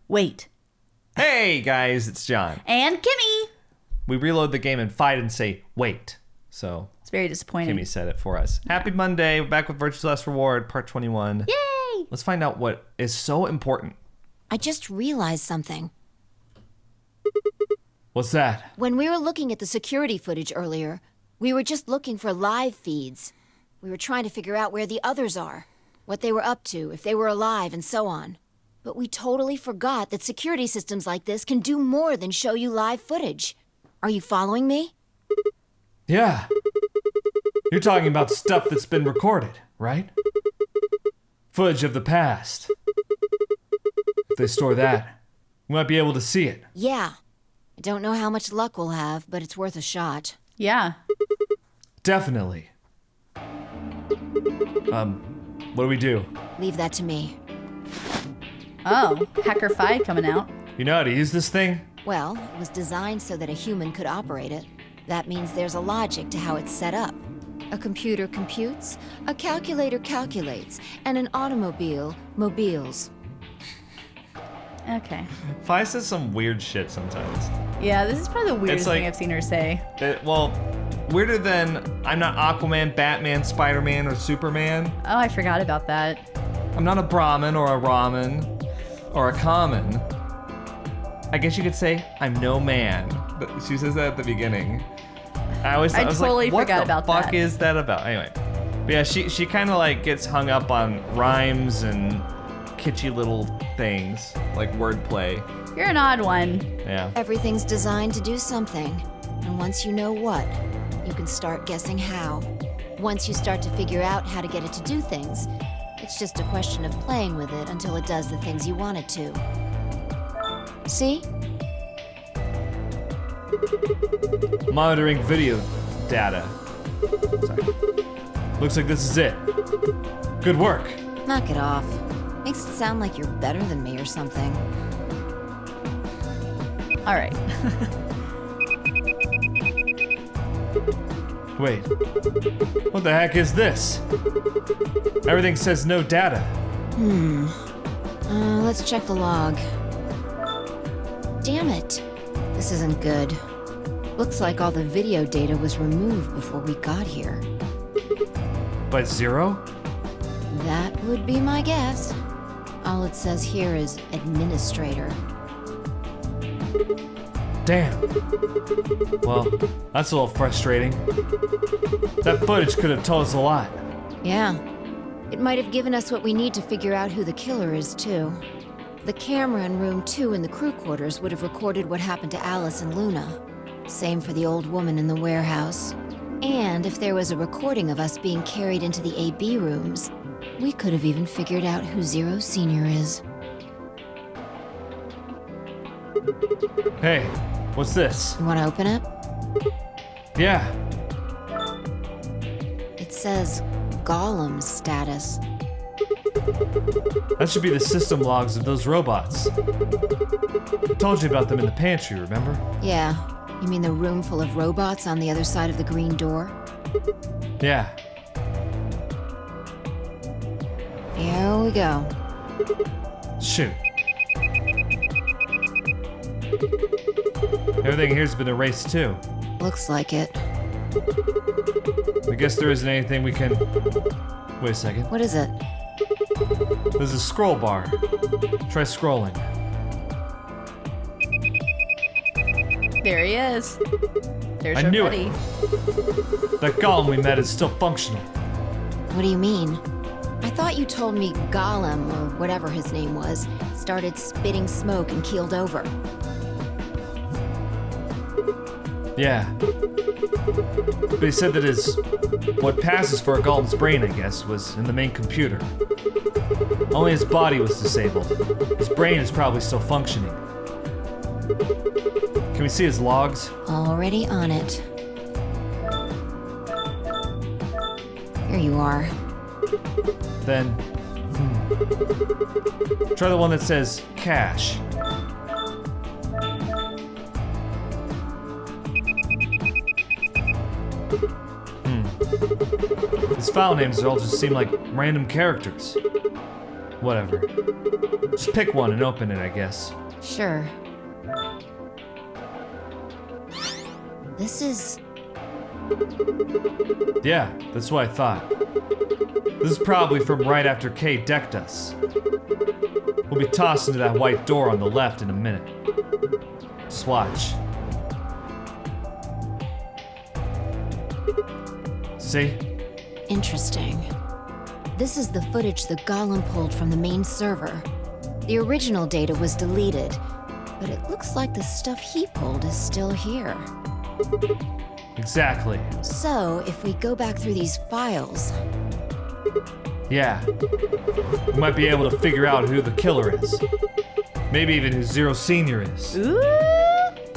wait. Hey guys, it's John. And Kimmy. We reload the game and fight and say, wait. So It's very disappointing. Kimmy said it for us. Happy Monday. We're back with Virtue's Last Reward, part 21. Yay! Let's find out what is so important. I just realized something. What's that? When we were looking at the security footage earlier, we were just looking for live feeds. We were trying to figure out where the others are, what they were up to, if they were alive, and so on. But we totally forgot that security systems like this can do more than show you live footage. Are you following me? Yeah. You're talking about stuff that's been recorded, right? Footage of the past. If they store that, we might be able to see it. Yeah. I don't know how much luck we'll have, but it's worth a shot. Yeah. Definitely. What do we do? Leave that to me. Oh, Hacker Fi coming out. You know how to use this thing? Well, it was designed so that a human could operate it. That means there's a logic to how it's set up. A computer computes, a calculator calculates, and an automobile mobiles. Okay. Fi says some weird shit sometimes. Yeah, this is probably the weirdest like- thing I've seen her say. Well, weirder than I'm not Aquaman, Batman, Spider-Man, or Superman. Oh, I forgot about that. I'm not a Brahmin or a Ramen or a common. I guess you could say I'm no man. But she says that at the beginning. I was totally like, what forgot the about fuck that. is that about? Anyway, but yeah, she kind of like gets hung up on rhymes and kitschy little things like wordplay. You're an odd one. Yeah. Everything's designed to do something. And once you know what, you can start guessing how. Once you start to figure out how to get it to do things, it's just a question of playing with it until it does the things you want it to. See? Monitoring video data. Sorry. Looks like this is it. Good work. Knock it off. Makes it sound like you're better than me or something. All right. Wait. What the heck is this? Everything says no data. Let's check the log. Damn it. This isn't good. Looks like all the video data was removed before we got here. But zero? That would be my guess. All it says here is administrator. Damn. Well, that's a little frustrating. That footage could have told us a lot. Yeah. It might have given us what we need to figure out who the killer is, too. The camera in room 2 in the crew quarters would have recorded what happened to Alice and Luna. Same for the old woman in the warehouse. And if there was a recording of us being carried into the AB rooms, we could have even figured out who Zero Senior is. Hey, what's this? You want to open it? Yeah. It says Gollum status. That should be the system logs of those robots. I told you about them in the pantry, remember? Yeah. You mean the room full of robots on the other side of the green door? Yeah. Here we go. Shoot. Everything here's been erased too. Looks like it. I guess there isn't anything we can... Wait a second. What is it? There's a scroll bar. Try scrolling. There he is. There's I our knew buddy. That golem we met is still functional. What do you mean? I thought you told me Gollum, or whatever his name was, started spitting smoke and keeled over. Yeah. But he said that what passes for a golem's brain, I guess, was in the main computer. Only his body was disabled. His brain is probably still functioning. Can we see his logs? Already on it. Here you are. Then, try the one that says cache. His file names all just seem like random characters. Whatever. Just pick one and open it, I guess. Sure. This is... Yeah, that's what I thought. This is probably from right after Kay decked us. We'll be tossed into that white door on the left in a minute. Just watch. See? interesting. This is the footage the Golem pulled from the main server. The original data was deleted, but it looks like the stuff he pulled is still here. Exactly. So, if we go back through these files... Yeah. We might be able to figure out who the killer is. Maybe even who Zero Senior is. Ooh.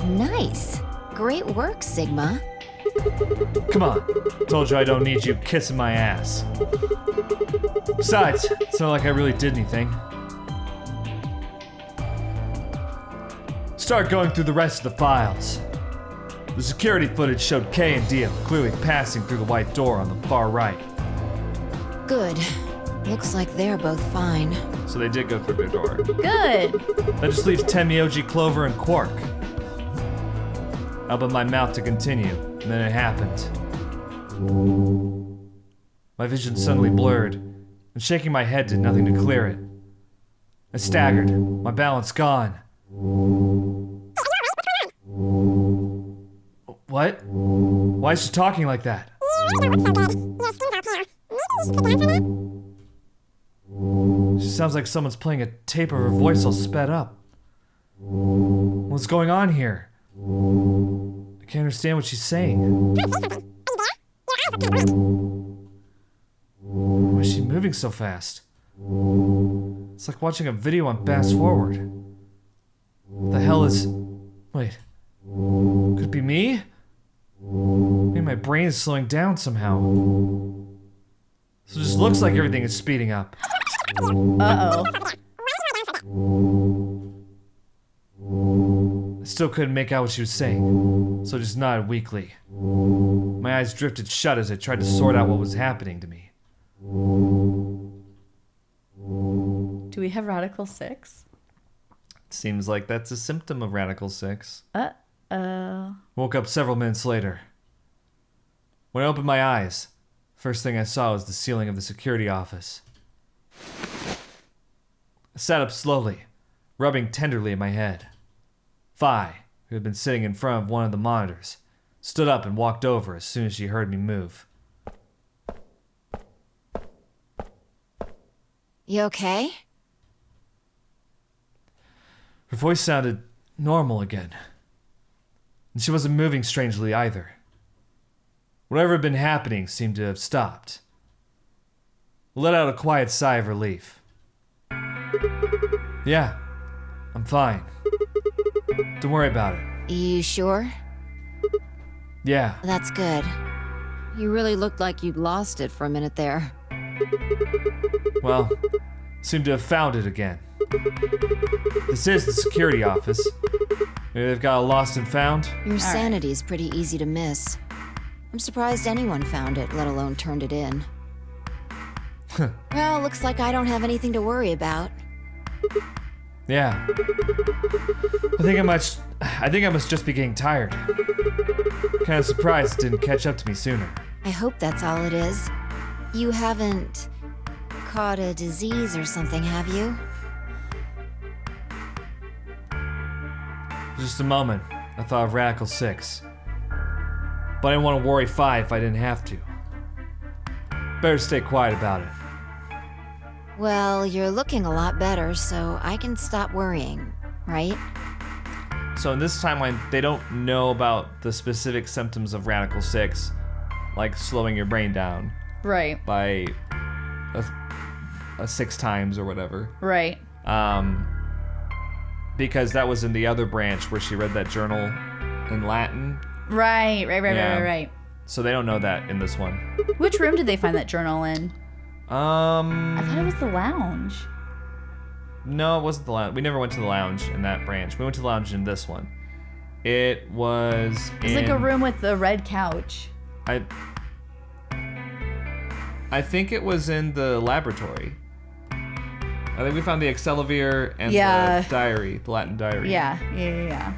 Nice. Great work, Sigma. Come on. Told you I don't need you kissing my ass. Besides, it's not like I really did anything. Start going through the rest of the files. The security footage showed Kay and Dio clearly passing through the white door on the far right. Good. Looks like they're both fine. So they did go through their door. Good. That just leaves Tenmyoji, Clover, and Quark. I opened my mouth to continue, and then it happened. My vision suddenly blurred, and shaking my head did nothing to clear it. I staggered, my balance gone. What? Why is she talking like that? She sounds like someone's playing a tape of her voice all sped up. What's going on here? I can't understand what she's saying. Why is she moving so fast? It's like watching a video on fast forward. What the hell is... Wait. Could it be me? Maybe my brain is slowing down somehow. So it just looks like everything is speeding up. Uh-oh. I still couldn't make out what she was saying, so I just nodded weakly. My eyes drifted shut as I tried to sort out what was happening to me. Do we have Radical 6? Seems like that's a symptom of Radical 6. Uh-oh. Woke up several minutes later. When I opened my eyes, first thing I saw was the ceiling of the security office. I sat up slowly, rubbing tenderly at my head. Phi, who had been sitting in front of one of the monitors, stood up and walked over as soon as she heard me move. You okay? Her voice sounded normal again. And she wasn't moving strangely either. Whatever had been happening seemed to have stopped. I let out a quiet sigh of relief. Yeah, I'm fine. Don't worry about it. You sure? Yeah, That's good. You really looked like you'd lost it for a minute there. well, seem to have found it again. This is the security office. Maybe they've got a lost and found? Your sanity's pretty easy to miss. I'm surprised anyone found it, let alone turned it in. Well, looks like I don't have anything to worry about. Yeah. I think I must just be getting tired. Kind of surprised it didn't catch up to me sooner. I hope that's all it is. You haven't caught a disease or something, have you? For just a moment, I thought of Radical 6. But I didn't want to worry Phi if I didn't have to. Better stay quiet about it. Well, you're looking a lot better, so I can stop worrying, right? So in this timeline, they don't know about the specific symptoms of Radical 6, like slowing your brain down Right. by a 6 times or whatever. Right. Because that was in the other branch where she read that journal in Latin. Right. Yeah. Right. So they don't know that in this one. Which room did they find that journal in? I thought it was the lounge. No, it wasn't the lounge. We never went to the lounge in that branch. We went to the lounge in this one. It was It's like a room with a red couch. I think it was in the laboratory. I think we found the Excelivir and Yeah. the diary, the Latin diary. Yeah.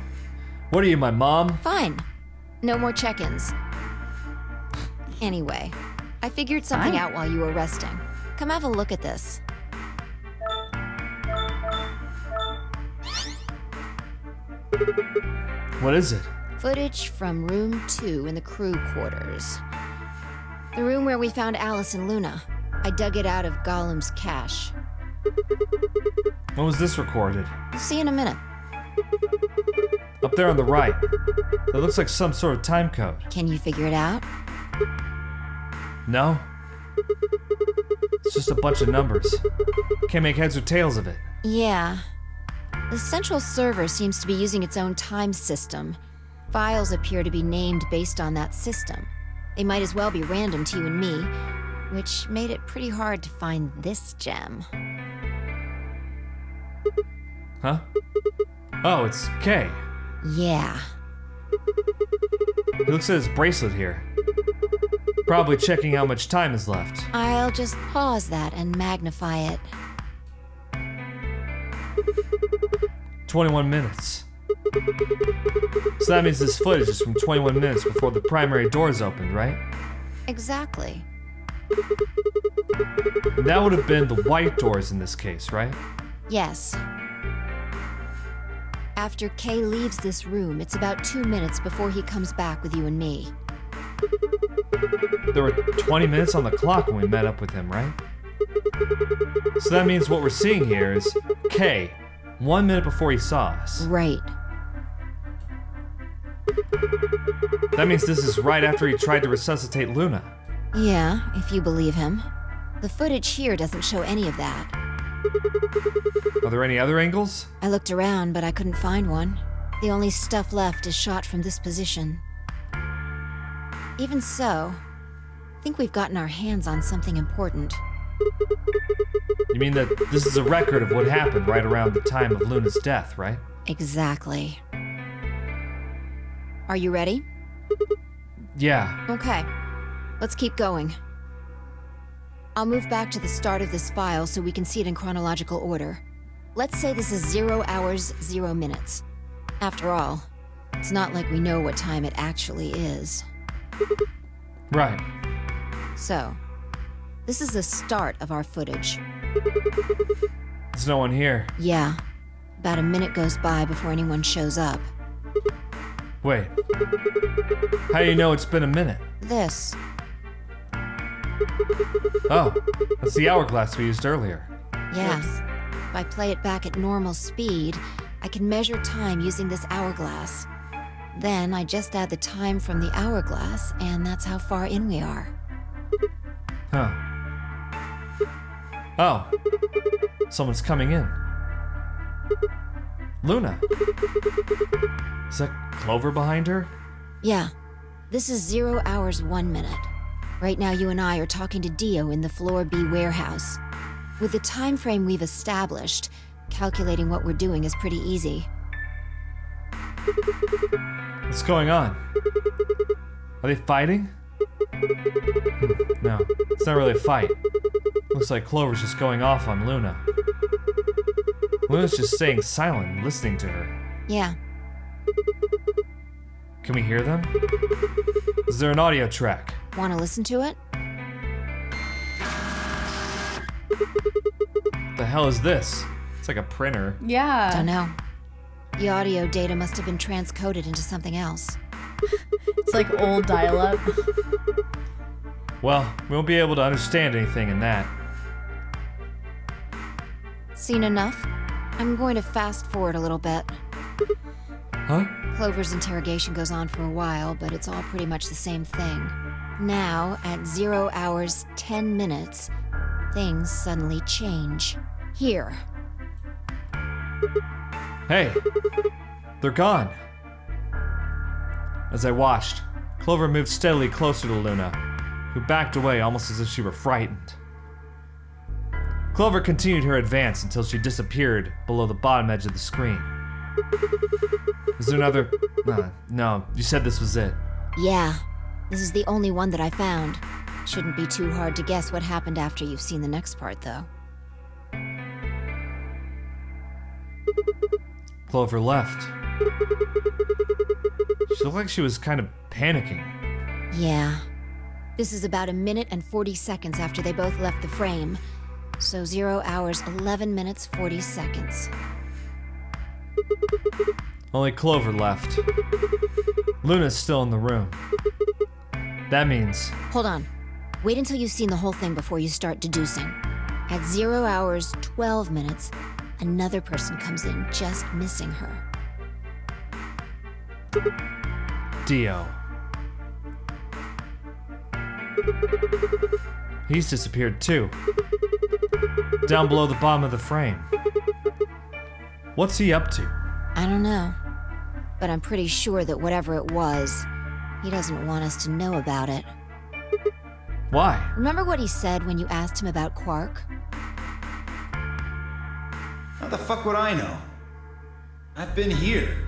What are you, my mom? Fine. No more check-ins. Anyway, I figured something Fine. out while you were resting. Come have a look at this. What is it? Footage from room 2 in the crew quarters. The room where we found Alice and Luna. I dug it out of Gollum's cache. When was this recorded? You'll see in a minute. Up there on the right. That looks like some sort of time code. Can you figure it out? No? It's just a bunch of numbers. Can't make heads or tails of it. Yeah. The central server seems to be using its own time system. Files appear to be named based on that system. They might as well be random to you and me, which made it pretty hard to find this gem. Huh? Oh, it's Kay. Yeah. He looks at his bracelet here. Probably checking how much time is left. I'll just pause that and magnify it. 21 minutes. So that means this footage is from 21 minutes before the primary doors opened, right? Exactly. And that would have been the white doors in this case, right? Yes. After Kay leaves this room, it's about 2 minutes before he comes back with you and me. There were 20 minutes on the clock when we met up with him, right? So that means what we're seeing here is Kay, 1 minute before he saw us. Right. That means this is right after he tried to resuscitate Luna. Yeah, if you believe him. The footage here doesn't show any of that. Are there any other angles? I looked around, but I couldn't find one. The only stuff left is shot from this position. Even so, I think we've gotten our hands on something important. You mean that this is a record of what happened right around the time of Luna's death, right? Exactly. Are you ready? Yeah. Okay. Let's keep going. I'll move back to the start of this file so we can see it in chronological order. Let's say this is 0 hours, 0 minutes. After all, it's not like we know what time it actually is. Right. So, this is the start of our footage. There's no one here. Yeah. About a minute goes by before anyone shows up. Wait. How do you know it's been a minute? This. Oh, that's the hourglass we used earlier. Yes. If I play it back at normal speed, I can measure time using this hourglass. Then I just add the time from the hourglass, and that's how far in we are. Huh. Oh. Someone's coming in. Luna. Is that Clover behind her? Yeah. This is 0 hours, 1 minute. Right now you and I are talking to Dio in the Floor B warehouse. With the time frame we've established, calculating what we're doing is pretty easy. What's going on? Are they fighting? No, it's not really a fight. Looks like Clover's just going off on Luna. Luna's just staying silent and listening to her. Yeah. Can we hear them? Is there an audio track? Want to listen to it? What the hell is this? It's like a printer. Yeah. Don't know. The audio data must have been transcoded into something else. It's like old dial-up. Well, we won't be able to understand anything in that. Seen enough? I'm going to fast forward a little bit. Huh? Clover's interrogation goes on for a while, but it's all pretty much the same thing. Now, at 0 hours, 10 minutes, things suddenly change. Here. Hey, they're gone. As I watched, Clover moved steadily closer to Luna, who backed away almost as if she were frightened. Clover continued her advance until she disappeared below the bottom edge of the screen. Is there another... No, you said this was it. Yeah. This is the only one that I found. Shouldn't be too hard to guess what happened after you've seen the next part, though. Clover left. She looked like she was kind of panicking. Yeah. This is about 1 minute and 40 seconds after they both left the frame. So 0 hours, 11 minutes, 40 seconds. Only Clover left. Luna's still in the room. That means... Hold on. Wait until you've seen the whole thing before you start deducing. At 0 hours, 12 minutes, another person comes in, just missing her. Dio. He's disappeared too. Down below the bottom of the frame. What's he up to? I don't know. But I'm pretty sure that whatever it was, he doesn't want us to know about it. Why? Remember what he said when you asked him about Quark? How the fuck would I know? I've been here.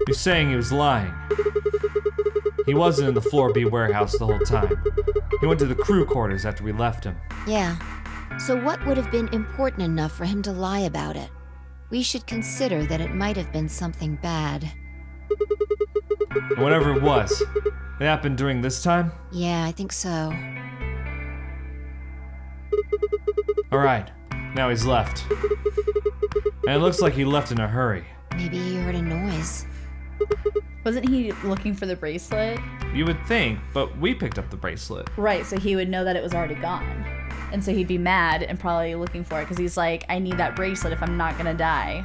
You're saying he was lying. He wasn't in the Floor B warehouse the whole time. He went to the crew quarters after we left him. Yeah. So what would have been important enough for him to lie about it? We should consider that it might have been something bad. And whatever it was, it happened during this time? Yeah, I think so. Alright, now he's left. And it looks like he left in a hurry. Maybe he heard a noise. Wasn't he looking for the bracelet? You would think, but we picked up the bracelet. Right, so he would know that it was already gone. And so he'd be mad and probably looking for it because he's like, I need that bracelet if I'm not gonna die.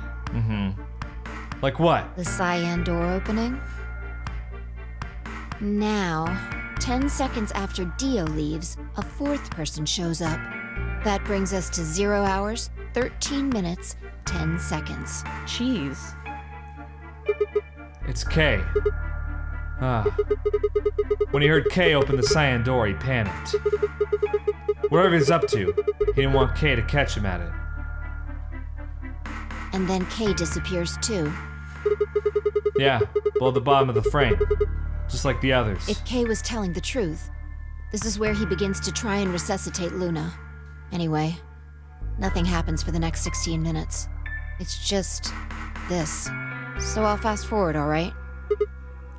Like what? The cyan door opening? Now, 10 seconds after Dio leaves, a fourth person shows up. That brings us to 0 hours, 13 minutes, 10 seconds. Jeez. It's Kay. When he heard Kay open the cyan door, he panicked. Whatever he's up to, he didn't want Kay to catch him at it. And then Kay disappears too. Yeah, below the bottom of the frame. Just like the others. If Kay was telling the truth, this is where he begins to try and resuscitate Luna. Anyway, nothing happens for the next 16 minutes. It's just this. So I'll fast forward, all right?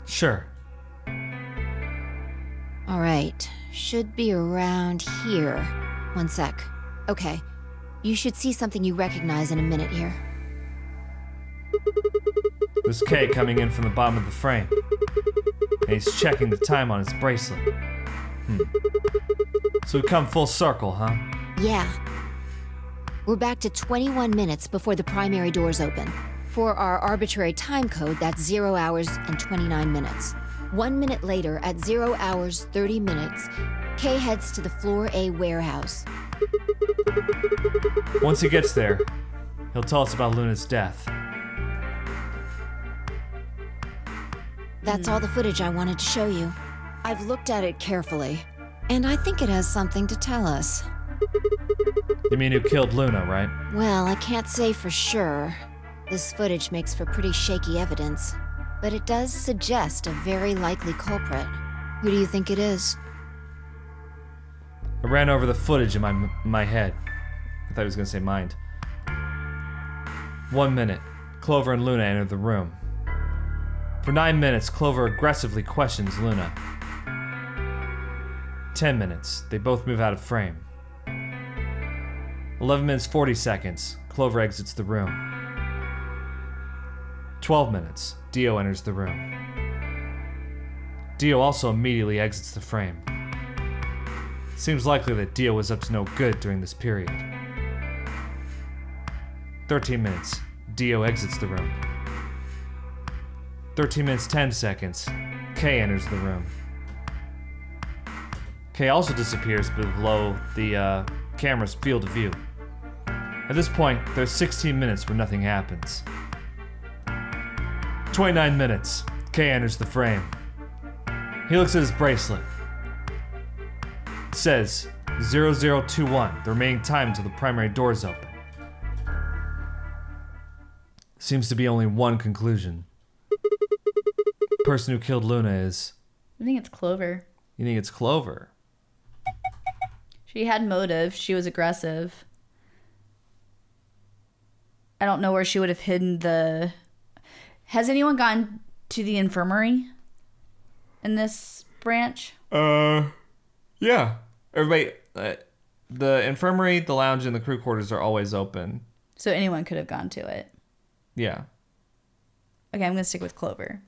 Sure. All right, should be around here. One sec. Okay, you should see something you recognize in a minute here. There's Kay coming in from the bottom of the frame. And he's checking the time on his bracelet. So we come full circle, huh? Yeah. We're back to 21 minutes before the primary doors open. For our arbitrary time code, that's 0 hours and 29 minutes. 1 minute later, at 0 hours, 30 minutes, Kay heads to the Floor A warehouse. Once he gets there, he'll tell us about Luna's death. That's all the footage I wanted to show you. I've looked at it carefully, and I think it has something to tell us. You mean who killed Luna, right? Well, I can't say for sure. This footage makes for pretty shaky evidence, but it does suggest a very likely culprit. Who do you think it is? I ran over the footage in my head. I thought he was gonna say mind. 1 minute. Clover and Luna enter the room. For 9 minutes, Clover aggressively questions Luna. 10 minutes. They both move out of frame. 11 minutes 40 seconds. Clover exits the room. 12 minutes. Dio enters the room. Dio also immediately exits the frame. Seems likely that Dio was up to no good during this period. 13 minutes. Dio exits the room. 13 minutes 10 seconds. Kay enters the room. Kay also disappears below the camera's field of view. At this point, there's 16 minutes where nothing happens. 29 minutes. Kay enters the frame. He looks at his bracelet. It says 0021, the remaining time until the primary doors open. Seems to be only one conclusion. The person who killed Luna is... I think it's Clover. You think it's Clover? She had motive. She was aggressive. I don't know where she would have hidden the... Has anyone gone to the infirmary in this branch? Yeah. Everybody, the infirmary, the lounge, and the crew quarters are always open. So anyone could have gone to it. Yeah. Okay, I'm going to stick with Clover.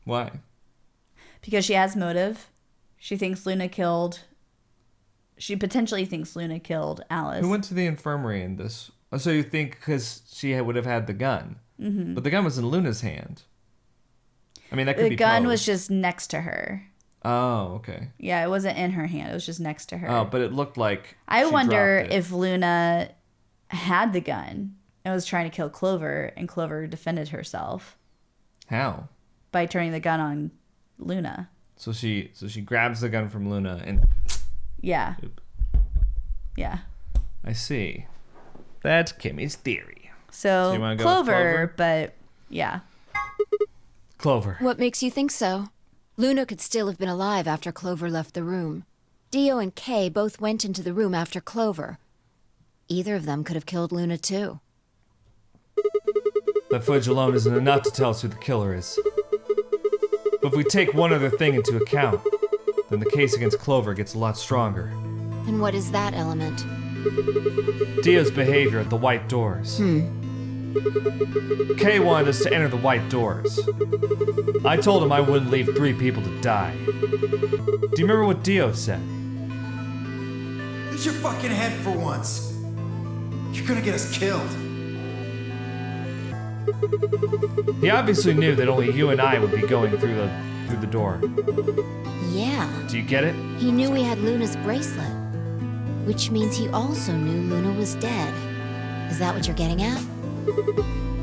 Why? Because she has motive. She potentially thinks Luna killed Alice. Who went to the infirmary in this? Oh, so you think because she would have had the gun. Mm-hmm. But the gun was in Luna's hand. I mean, that could be The gun posed. was just next to her. Oh, okay. Yeah, it wasn't in her hand. It was just next to her. Oh, but it looked like I she wonder dropped it. if Luna had the gun and was trying to kill Clover, and Clover defended herself How? by turning the gun on Luna. So she grabs the gun from Luna and... Yeah. Oop. Yeah. I see. That's Kimmy's theory. So you wanna go with Clover, but yeah. Clover. What makes you think so? Luna could still have been alive after Clover left the room. Dio and Kay both went into the room after Clover. Either of them could have killed Luna too. That footage alone isn't enough to tell us who the killer is. But if we take one other thing into account, then the case against Clover gets a lot stronger. And what is that element? Dio's behavior at the White Doors. Kay wanted us to enter the White Doors. I told him I wouldn't leave 3 people to die. Do you remember what Dio said? Use your fucking head for once. You're gonna get us killed. He obviously knew that only you and I would be going through the door. Yeah. Do you get it? He knew he had Luna's bracelet. Which means he also knew Luna was dead. Is that what you're getting at?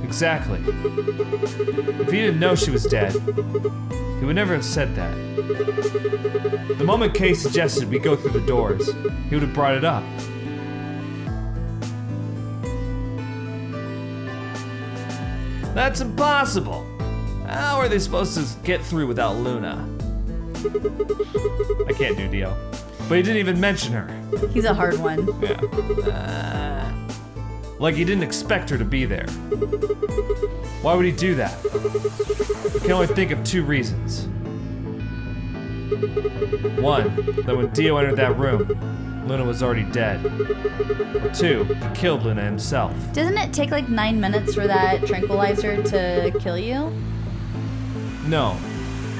Exactly. If he didn't know she was dead, he would never have said that. The moment Kay suggested we go through the doors, he would have brought it up. That's impossible. How are they supposed to get through without Luna? I can't do Dio. But he didn't even mention her. He's a hard one. Yeah. Like he didn't expect her to be there. Why would he do that? I can only think of 2 reasons. One, that when Dio entered that room, Luna was already dead. Or 2, he killed Luna himself. Doesn't it take like 9 minutes for that tranquilizer to kill you? No,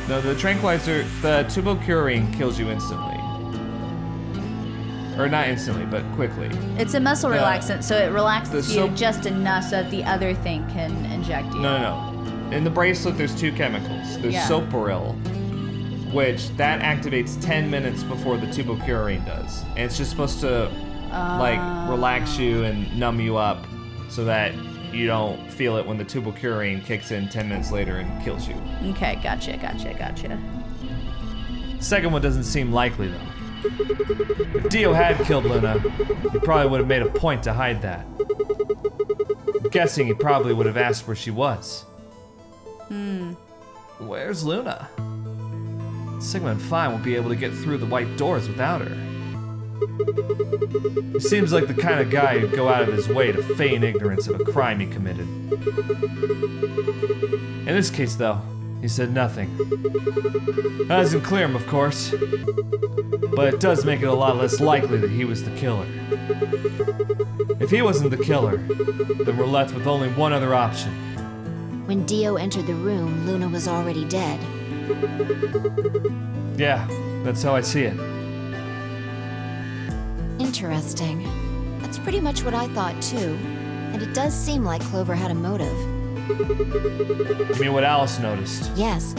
the tranquilizer, the tubocurine kills you instantly. Or not instantly, but quickly. It's a muscle relaxant, so it relaxes you soap- just enough so that the other thing can inject you. No. In the bracelet, there's 2 chemicals. There's Soporil, which that activates 10 minutes before the tubocurine does. And it's just supposed to, relax you and numb you up so that you don't feel it when the tubocurine kicks in 10 minutes later and kills you. Okay, gotcha. Second one doesn't seem likely, though. If Dio had killed Luna, he probably would have made a point to hide that. I'm guessing he probably would have asked where she was. Where's Luna? Sigma and Phi won't be able to get through the White Doors without her. He seems like the kind of guy who'd go out of his way to feign ignorance of a crime he committed. In this case, though, he said nothing. That doesn't clear him, of course. But it does make it a lot less likely that he was the killer. If he wasn't the killer, then we're left with only one other option. When Dio entered the room, Luna was already dead. Yeah, that's how I see it. Interesting. That's pretty much what I thought too. And it does seem like Clover had a motive. You mean what Alice noticed? Yes.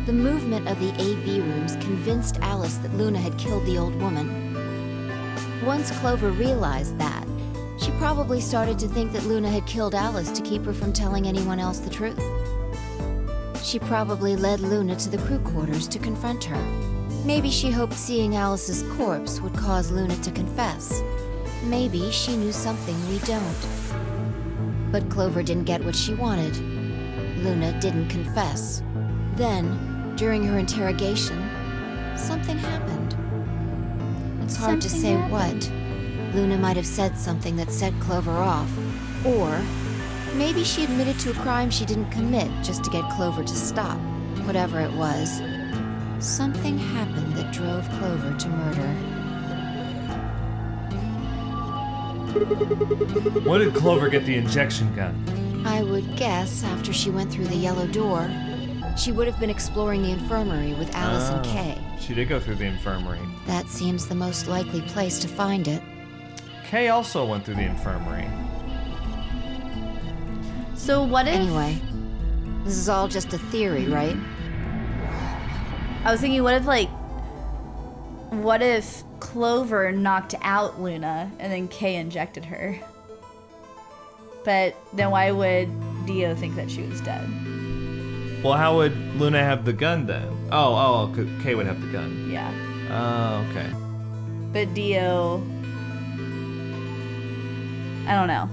The movement of the AB rooms convinced Alice that Luna had killed the old woman. Once Clover realized that, she probably started to think that Luna had killed Alice to keep her from telling anyone else the truth. She probably led Luna to the crew quarters to confront her. Maybe she hoped seeing Alice's corpse would cause Luna to confess. Maybe she knew something we don't. But Clover didn't get what she wanted. Luna didn't confess. Then, during her interrogation, something happened. It's hard to say what. Luna might have said something that set Clover off, Or maybe she admitted to a crime she didn't commit just to get Clover to stop. Whatever it was, something happened that drove Clover to murder. When did Clover get the injection gun? I would guess after she went through the yellow door, she would have been exploring the infirmary with Alice and Kay. She did go through the infirmary. That seems the most likely place to find it. Kay also went through the infirmary. So what if... Anyway, this is all just a theory, right? I was thinking, what if Clover knocked out Luna and then Kay injected her? But then why would Dio think that she was dead? Well, how would Luna have the gun then? Oh, Kay would have the gun. Yeah. Oh, okay. But Dio... I don't know.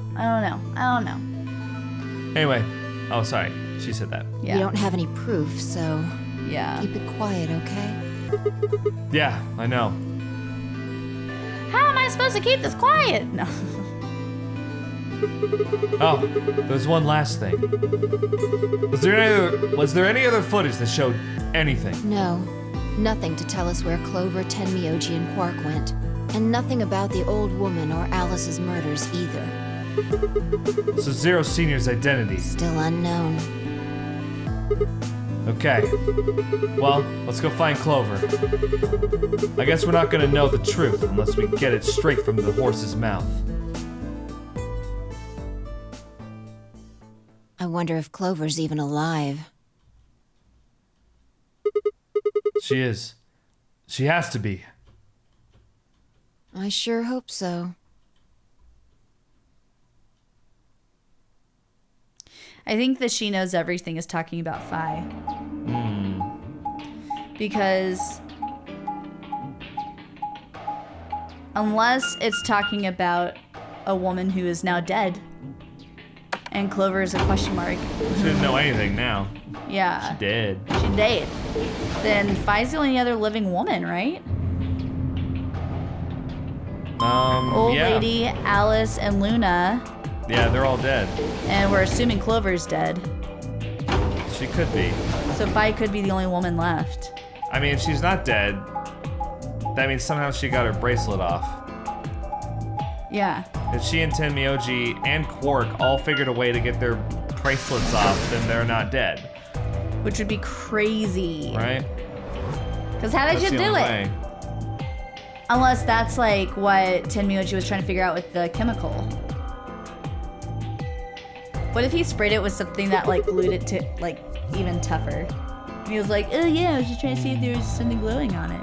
Anyway, oh, sorry. She said that. Yeah. We don't have any proof, so Yeah. keep it quiet, okay? Yeah, I know. How am I supposed to keep this quiet? No. Oh, there's one last thing. Was there any other footage that showed anything? No, nothing to tell us where Clover, Tenmyoji, and Quark went. And nothing about the old woman or Alice's murders either. So Zero Senior's identity. Still unknown. Okay. Well, let's go find Clover. I guess we're not gonna know the truth unless we get it straight from the horse's mouth. I wonder if Clover's even alive. She is. She has to be. I sure hope so. I think that She Knows Everything is talking about Phi. Because unless it's talking about a woman who is now dead, and Clover is a question mark. She didn't know anything now. Yeah. She did. She did. Then Phi's the only other living woman, right? Old yeah. lady, Alice, and Luna. Yeah, they're all dead. And we're assuming Clover's dead. She could be. So Phi could be the only woman left. I mean, if she's not dead, that means somehow she got her bracelet off. Yeah. If she and Tenmyoji and Quark all figured a way to get their bracelets off, then they're not dead. Which would be crazy. Right? Because how did That's you the do only it? way. Unless that's like what Tenmyoji was trying to figure out with the chemical. What if he sprayed it with something that like glued it to like even tougher? And he was like, oh yeah, I was just trying to see if there was something glowing on it.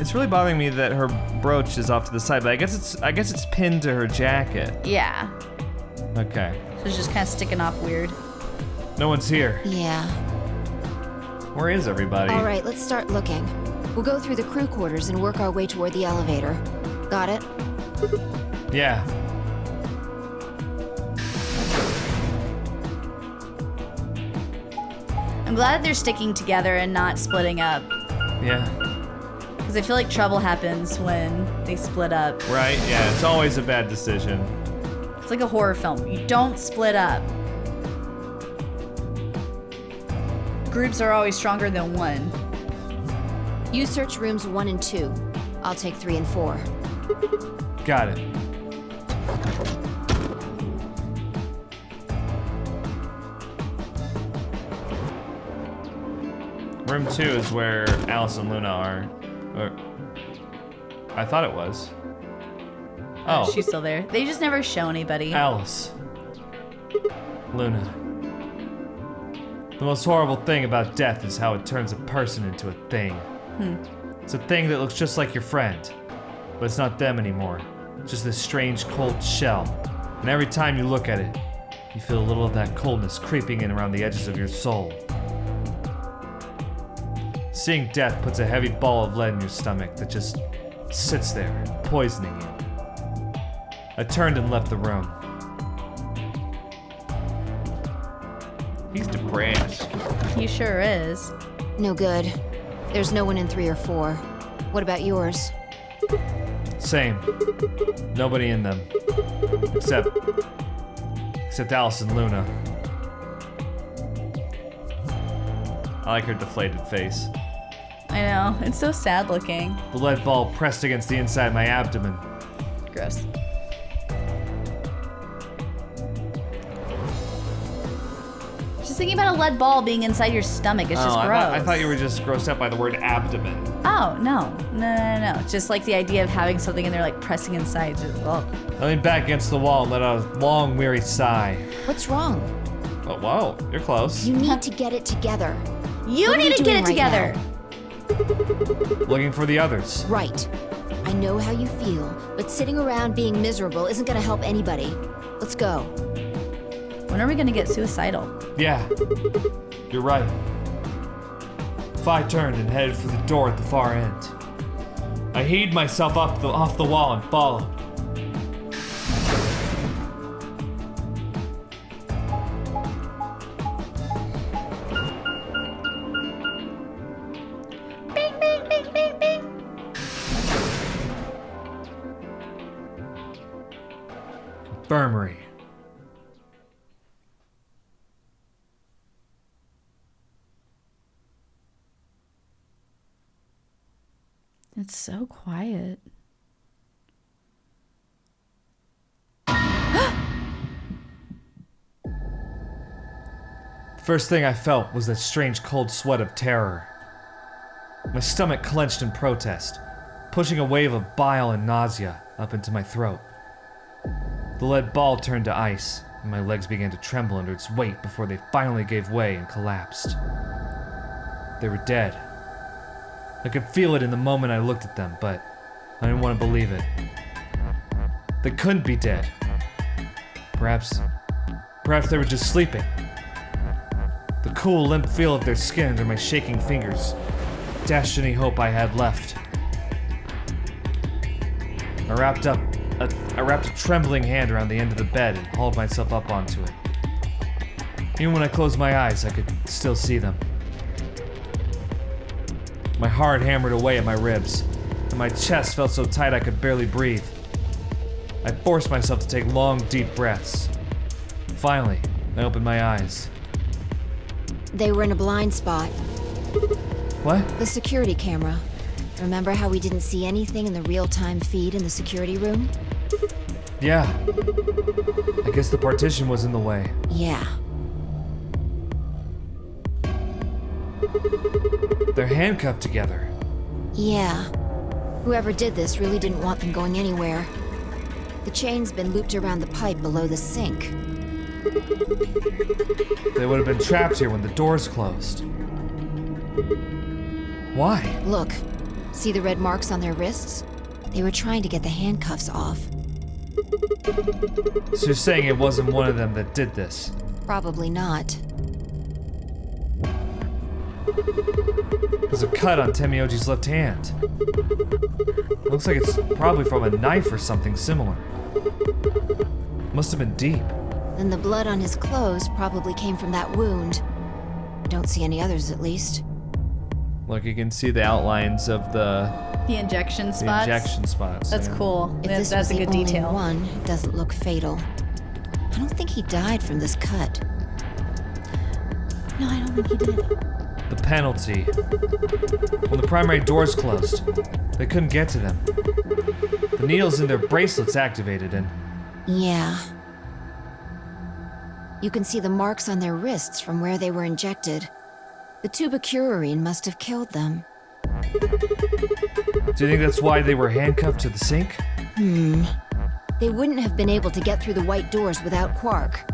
It's really bothering me that her brooch is off to the side, but I guess it's pinned to her jacket. Yeah. Okay. So it's just kind of sticking off weird. No one's here. Yeah. Where is everybody? All right, let's start looking. We'll go through the crew quarters and work our way toward the elevator. Got it? Yeah. I'm glad that they're sticking together and not splitting up. Yeah. Because I feel like trouble happens when they split up. Right? Yeah, it's always a bad decision. It's like a horror film. You don't split up. Groups are always stronger than one. You search rooms 1 and 2. I'll take 3 and 4. Got it. Room 2 is where Alice and Luna are. Or, I thought it was. Oh, She's still there. They just never show anybody. Alice. Luna. The most horrible thing about death is how it turns a person into a thing. It's a thing that looks just like your friend, but it's not them anymore. It's just this strange cold shell. And every time you look at it, you feel a little of that coldness creeping in around the edges of your soul. Seeing death puts a heavy ball of lead in your stomach that just sits there, poisoning you. I turned and left the room. He's depressed. He sure is. No good. There's no one in 3 or 4. What about yours? Same. Nobody in them. Except Except Alice and Luna. I like her deflated face. I know. It's so sad looking. The lead ball pressed against the inside of my abdomen. Gross. Just thinking about a lead ball being inside your stomach. It's just gross. I thought you were just grossed out by the word abdomen. Oh, no. No. Just like the idea of having something in there like pressing inside. Ugh. I leaned back against the wall and let out a long, weary sigh. What's wrong? Oh, whoa, you're close. You need to get it together. You What are need you to get it doing right together. Looking for the others. Right. I know how you feel, but sitting around being miserable isn't gonna help anybody. Let's go. When are we gonna get suicidal? Yeah, you're right. Phi turned and headed for the door at the far end. I heaved myself up off the wall and followed. Bing, bing, bing, bing, bing. Infirmary. It's so quiet. The first thing I felt was that strange cold sweat of terror. My stomach clenched in protest, pushing a wave of bile and nausea up into my throat. The lead ball turned to ice, and my legs began to tremble under its weight before they finally gave way and collapsed. They were dead. I could feel it in the moment I looked at them, but I didn't want to believe it. They couldn't be dead. Perhaps they were just sleeping. The cool, limp feel of their skin under my shaking fingers dashed any hope I had left. I wrapped a trembling hand around the end of the bed and hauled myself up onto it. Even when I closed my eyes, I could still see them. My heart hammered away at my ribs, and my chest felt so tight I could barely breathe. I forced myself to take long, deep breaths. Finally, I opened my eyes. They were in a blind spot. What? The security camera. Remember how we didn't see anything in the real-time feed in the security room? Yeah. I guess the partition was in the way. Yeah. They're handcuffed together. Yeah. Whoever did this really didn't want them going anywhere. The chain's been looped around the pipe below the sink. They would have been trapped here when the doors closed. Why? Look. See the red marks on their wrists? They were trying to get the handcuffs off. So you're saying it wasn't one of them that did this? Probably not. There's a cut on Temioji's left hand. Looks like it's probably from a knife or something similar. Must have been deep. Then the blood on his clothes probably came from that wound. Don't see any others, at least. Look, you can see the outlines of the injection spots. injection spots. That's yeah. cool. If this That's was a the good only detail. one, it doesn't look fatal. I don't think he died from this cut. No, I don't think he did. The penalty. When the primary doors closed, they couldn't get to them. The needles in their bracelets activated and... Yeah. You can see the marks on their wrists from where they were injected. The tubocurarine must have killed them. Do you think that's why they were handcuffed to the sink? They wouldn't have been able to get through the white doors without Quark.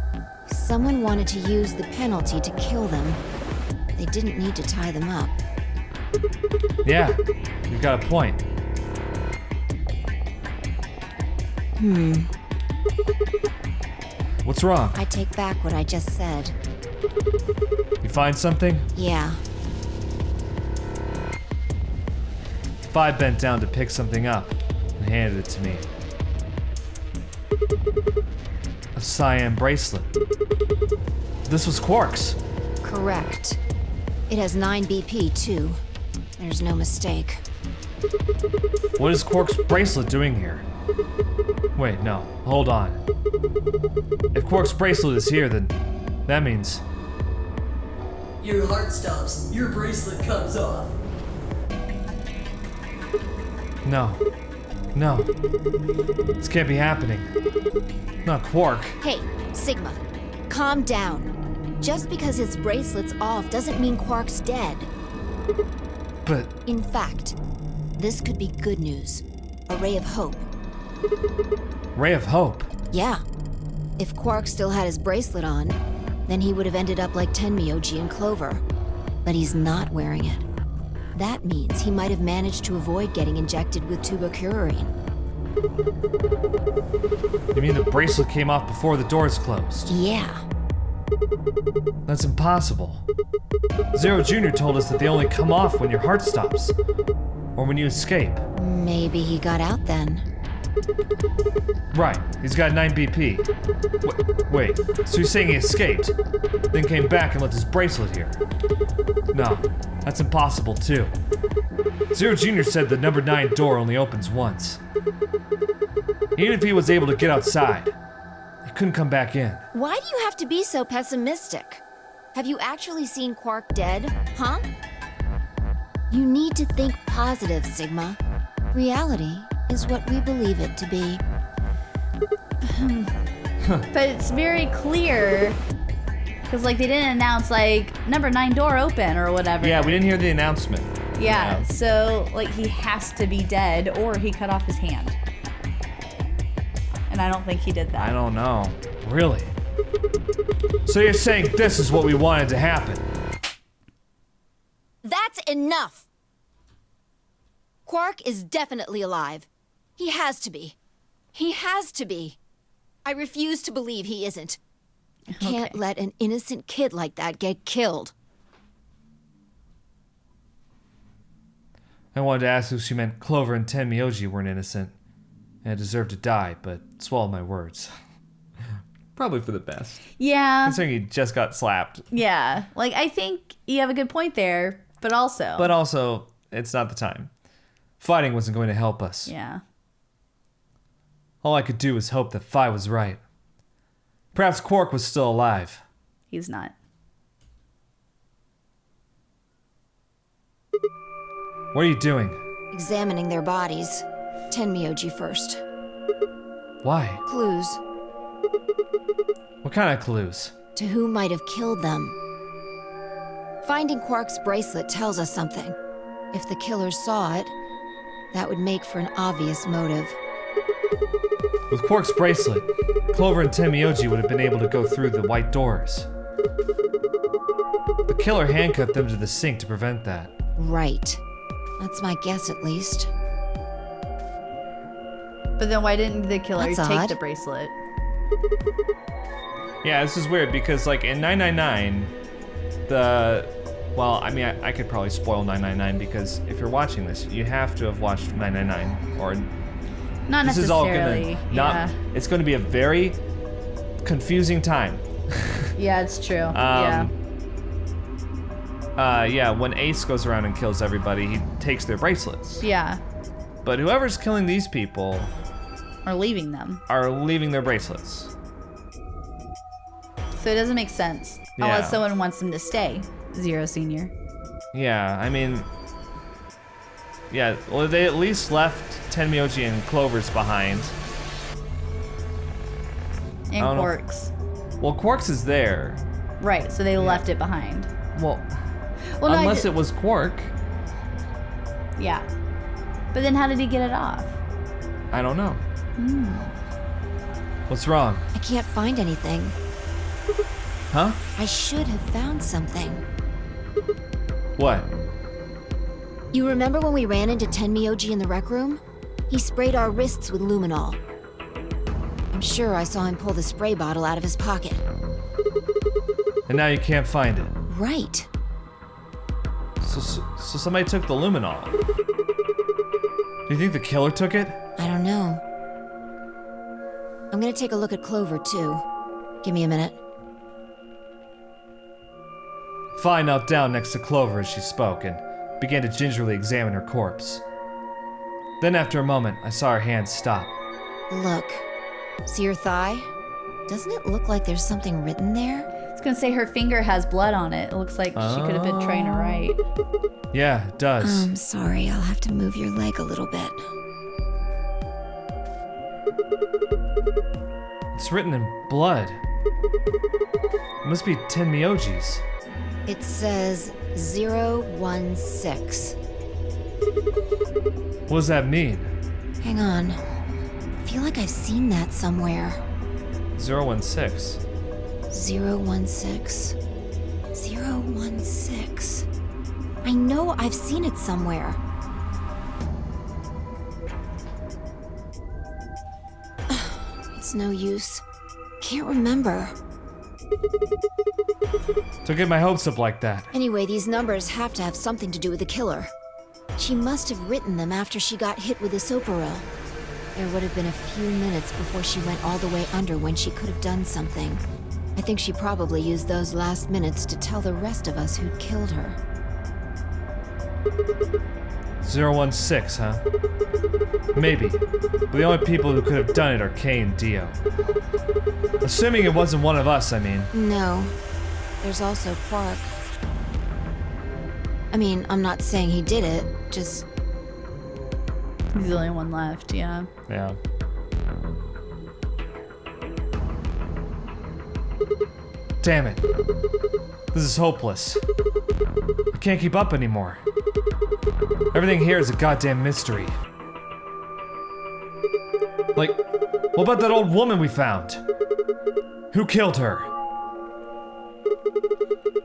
Someone wanted to use the penalty to kill them. They didn't need to tie them up. Yeah, you've got a point. What's wrong? I take back what I just said. You find something? Yeah. Phi bent down to pick something up and handed it to me. A cyan bracelet. This was Quark's. Correct. It has 9 BP, too. There's no mistake. What is Quark's bracelet doing here? Wait, no. Hold on. If Quark's bracelet is here, then that means... Your heart stops. Your bracelet comes off. No. No. This can't be happening. Not Quark. Hey, Sigma, calm down. Just because his bracelet's off doesn't mean Quark's dead. But... In fact, this could be good news. A ray of hope. Ray of hope. Yeah. If Quark still had his bracelet on, then he would have ended up like Tenmyoji and Clover. But he's not wearing it. That means he might have managed to avoid getting injected with tubocurarine. You mean the bracelet came off before the doors closed? Yeah. That's impossible. Zero Jr. told us that they only come off when your heart stops. Or when you escape. Maybe he got out then. Right, he's got 9 BP. Wait, so you're saying he escaped, then came back and left his bracelet here? No, that's impossible too. Zero Jr. said the number 9 door only opens once. Even if he was able to get outside, he couldn't come back in. Why do you have to be so pessimistic? Have you actually seen Quark dead, huh? You need to think positive, Sigma. Reality is what we believe it to be. But it's very clear, because like they didn't announce like number 9 door open or whatever. Yeah, we didn't hear the announcement. Yeah, so like he has to be dead or he cut off his hand. And I don't think he did that. I don't know. Really? So you're saying this is what we wanted to happen? That's enough! Quark is definitely alive. He has to be. He has to be. I refuse to believe he isn't. You can't Okay. let an innocent kid like that get killed. I wanted to ask if she meant Clover and Tenmyoji weren't innocent and deserved to die, but swallowed my words. Probably for the best. Yeah. Considering he just got slapped. Yeah. Like I think you have a good point there, but also. But also, it's not the time. Fighting wasn't going to help us. Yeah. All I could do was hope that Phi was right. Perhaps Quark was still alive. He's not. What are you doing? Examining their bodies. Tenmyoji first. Why? Clues What kind of clues? to who might have killed them. Finding Quark's bracelet tells us something. If the killers saw it, that would make for an obvious motive. With Quark's bracelet, Clover and Tenmyoji would have been able to go through the white doors. The killer handcuffed them to the sink to prevent that. Right. That's my guess, at least. But then why didn't the killer That's take odd. the bracelet? Yeah, this is weird because, like, in 999, well, I mean, I could probably spoil 999 because if you're watching this, you have to have watched 999 or Not this is all necessarily. gonna Yeah. it's going to be a very confusing time. Yeah, it's true. Yeah. Yeah, when Ace goes around and kills everybody, he takes their bracelets. Yeah. But whoever's killing these people Or leaving them. are leaving their bracelets. So it doesn't make sense. Yeah. Unless someone wants them to stay. Zero Senior. Yeah, I mean, yeah, well, they at least left Tenmyoji and Clover's behind. And don't know. Quarks. Well, Quark's is there. Right, so they left it behind. Well, Well, no, unless it was Quark. Yeah. But then how did he get it off? I don't know. What's wrong? I can't find anything. Huh? I should have found something. What? You remember when we ran into Tenmyoji in the rec room? He sprayed our wrists with luminol. I'm sure I saw him pull the spray bottle out of his pocket. And now you can't find it. Right. So somebody took the luminol. Do you think the killer took it? I don't know. I'm gonna take a look at Clover, too. Give me a minute. Phi knelt down next to Clover as she spoke and began to gingerly examine her corpse. Then after a moment, I saw her hands stop. Look. See your thigh? Doesn't it look like there's something written there? I was gonna say her finger has blood on it. It looks like she could have been trying to write. Yeah, it does. I'm sorry, I'll have to move your leg a little bit. It's written in blood. It must be Tenmyojis. It says 016. What does that mean? Hang on. I feel like I've seen that somewhere. 016. 016. 016. I know I've seen it somewhere. It's no use. Can't remember. Don't get my hopes up like that. Anyway, these numbers have to have something to do with the killer. She must have written them after she got hit with the Soparil. There would have been a few minutes before she went all the way under when she could have done something. I think she probably used those last minutes to tell the rest of us who'd killed her. 016, huh? Maybe. But the only people who could have done it are Kay and Dio. Assuming it wasn't one of us, I mean. No. There's also Quark. I mean, I'm not saying he did it, just... He's the only one left, yeah. Yeah. Damn it. This is hopeless. I can't keep up anymore. Everything here is a goddamn mystery. Like, what about that old woman we found? Who killed her?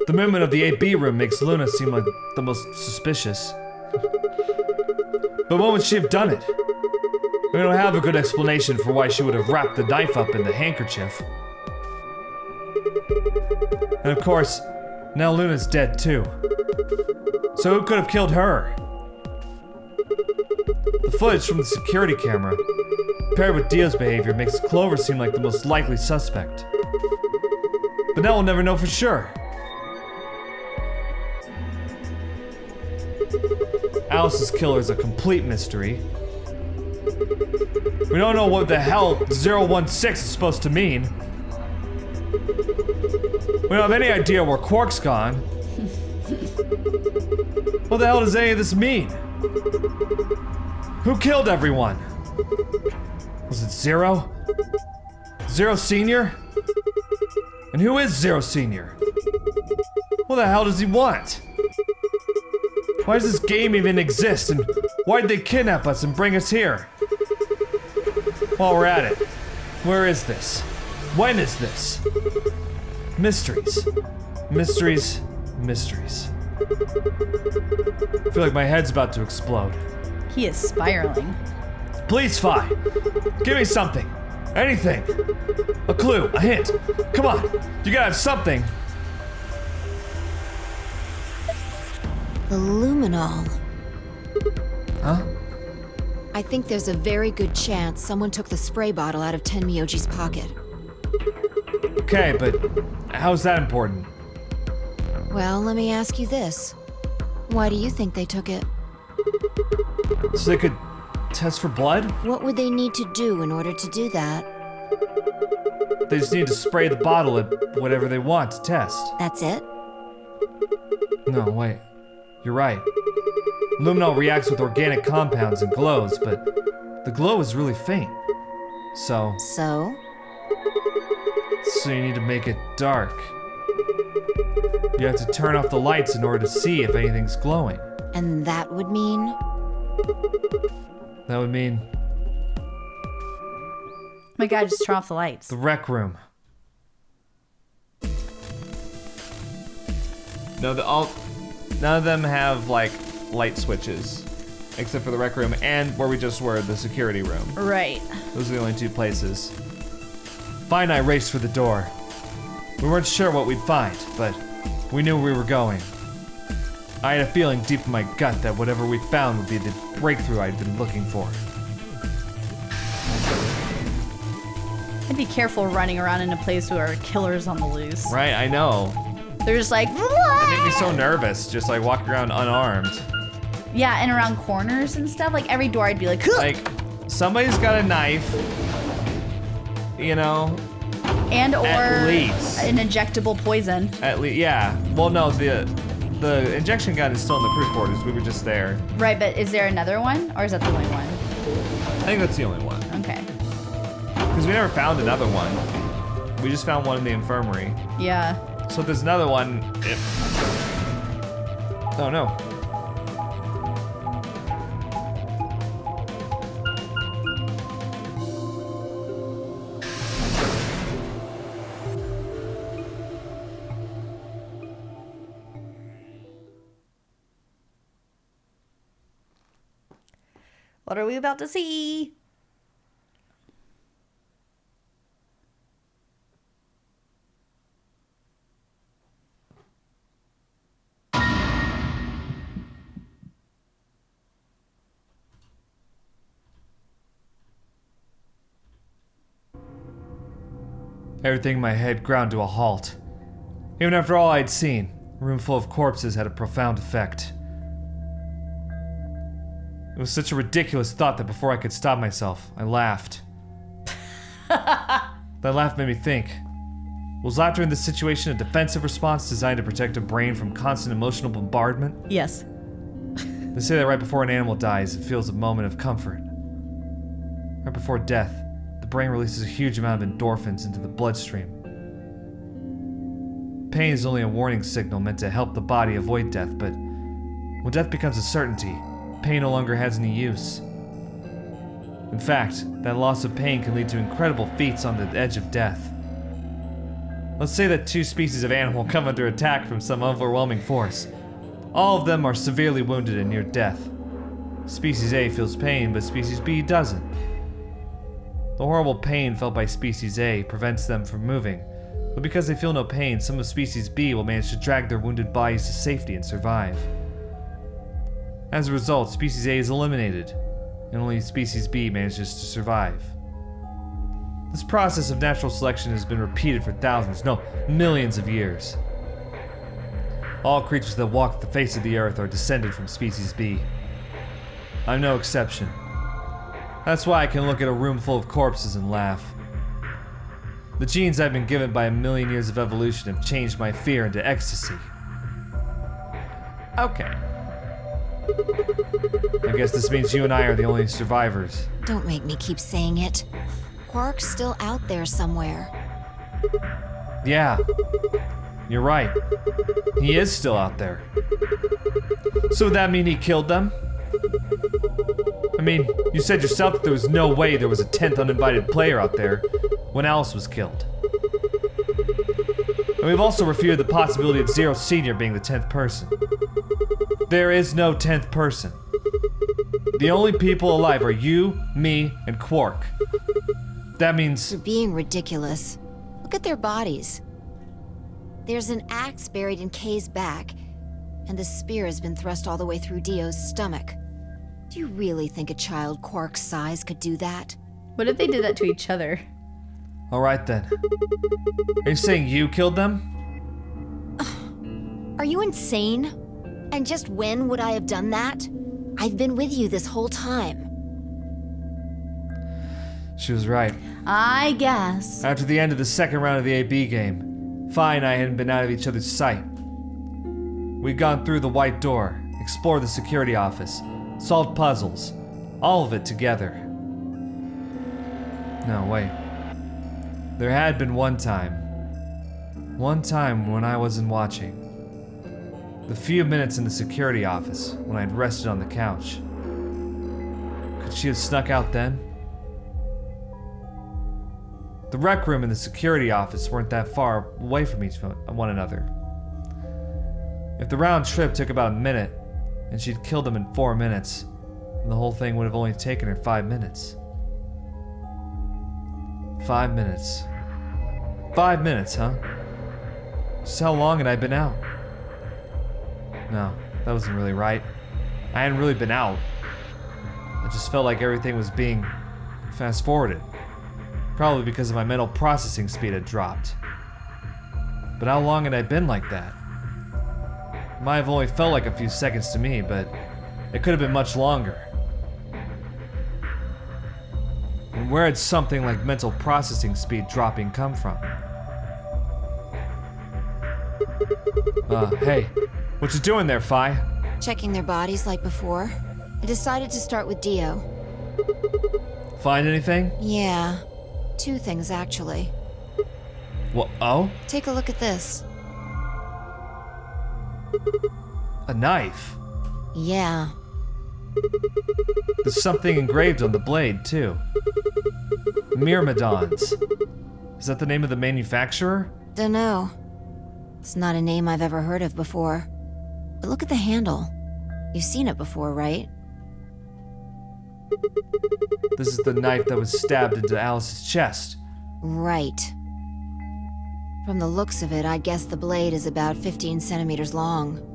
The movement of the 8B room makes Luna seem like the most suspicious. But when would she have done it? We don't have a good explanation for why she would have wrapped the knife up in the handkerchief. And of course, now Luna's dead too. So who could have killed her? The footage from the security camera, paired with Dio's behavior, makes Clover seem like the most likely suspect. But now we'll never know for sure. Alice's killer is a complete mystery. We don't know what the hell 016 is supposed to mean. We don't have any idea where Quark's gone. What the hell does any of this mean? Who killed everyone? Was it Zero? Zero Senior? And who is Zero Senior? What the hell does he want? Why does this game even exist, and why did they kidnap us and bring us here? While we're at it, where is this? When is this? Mysteries. Mysteries. Mysteries. I feel like my head's about to explode. He is spiraling. Please, Phi. Give me something. Anything. A clue, a hint. Come on, you gotta have something. The luminol. Huh? I think there's a very good chance someone took the spray bottle out of Tenmyoji's pocket. Okay, but how's that important? Well, let me ask you this. Why do you think they took it? So they could test for blood? What would they need to do in order to do that? They just need to spray the bottle at whatever they want to test. That's it? No, wait. You're right. Luminol reacts with organic compounds and glows, but the glow is really faint. So So? you need to make it dark. You have to turn off the lights in order to see if anything's glowing. And that would mean? That would mean My God, just turn off the lights. the rec room. No, none of them have like light switches, except for the rec room and where we just were, the security room. Right. Those are the only two places. Phi and I raced for the door. We weren't sure what we'd find, but we knew we were going. I had a feeling deep in my gut that whatever we found would be the breakthrough I'd been looking for. I'd be careful running around in a place where killers on the loose. Right, I know. They're just like, It made me so nervous, just like walking around unarmed. yeah, and around corners and stuff. Like every door, I'd be like, Like, somebody's got a knife, you know? And or At least. an injectable poison. At least, yeah. Well, no, the injection gun is still in the crew quarters. We were just there. Right, but is there another one? Or is that the only one? I think that's the only one. Okay. Because we never found another one. We just found one in the infirmary. Yeah. So if there's another one, oh no. What are we about to see? Everything in my head ground to a halt. Even after all I'd seen, a room full of corpses had a profound effect. It was such a ridiculous thought that before I could stop myself, I laughed. That laugh made me think. Was laughter in this situation a defensive response designed to protect a brain from constant emotional bombardment? Yes. They say that right before an animal dies, it feels a moment of comfort. Right before death, the brain releases a huge amount of endorphins into the bloodstream. Pain is only a warning signal meant to help the body avoid death, but when death becomes a certainty, pain no longer has any use. In fact, that loss of pain can lead to incredible feats on the edge of death. Let's say that two species of animal come under attack from some overwhelming force. All of them are severely wounded and near death. Species A feels pain, but Species B doesn't. The horrible pain felt by Species A prevents them from moving, but because they feel no pain, some of Species B will manage to drag their wounded bodies to safety and survive. As a result, Species A is eliminated, and only Species B manages to survive. This process of natural selection has been repeated for thousands, no, millions of years. All creatures that walk the face of the earth are descended from Species B. I'm no exception. That's why I can look at a room full of corpses and laugh. The genes I've been given by a million years of evolution have changed my fear into ecstasy. Okay. I guess this means you and I are the only survivors. Don't make me keep saying it. Quark's still out there somewhere. Yeah. You're right. He is still out there. So would that mean he killed them? I mean, you said yourself that there was no way there was a 10th uninvited player out there when Alice was killed. And we've also refuted the possibility of Zero Senior being the 10th person. There is no 10th person. The only people alive are you, me, and Quark. That means... You're being ridiculous. Look at their bodies. There's an axe buried in Kay's back, and the spear has been thrust all the way through Dio's stomach. Do you really think a child Quark's size could do that? What if they did that to each other? Alright then. Are you saying you killed them? Are you insane? And just when would I have done that? I've been with you this whole time. She was right. I guess. After the end of the second round of the AB game, Fi and I hadn't been out of each other's sight. We'd gone through the white door, explored the security office, solved puzzles, all of it together. No, wait. There had been one time when I wasn't watching. The few minutes in the security office when I'd rested on the couch. Could she have snuck out then? The rec room and the security office weren't that far away from one another. If the round trip took about a minute, and she'd killed them in 4 minutes, then the whole thing would have only taken her 5 minutes. 5 minutes. 5 minutes, huh? Just how long had I been out? No, that wasn't really right. I hadn't really been out. I just felt like everything was being fast-forwarded. Probably because of my mental processing speed had dropped. But how long had I been like that? It might have only felt like a few seconds to me, but it could have been much longer. And where had something like mental processing speed dropping come from? Hey, what you doing there, Fi? Checking their bodies like before. I decided to start with Dio. Find anything? Yeah, 2 things actually. What? Oh? Take a look at this. A knife. Yeah, There's something engraved on the blade, too. Myrmidons. Is that the name of the manufacturer? dunno. It's not a name I've ever heard of before. But look at the handle. You've seen it before, right? This is the knife that was stabbed into Alice's chest. Right. From the looks of it, I'd guess the blade is about 15 centimeters long.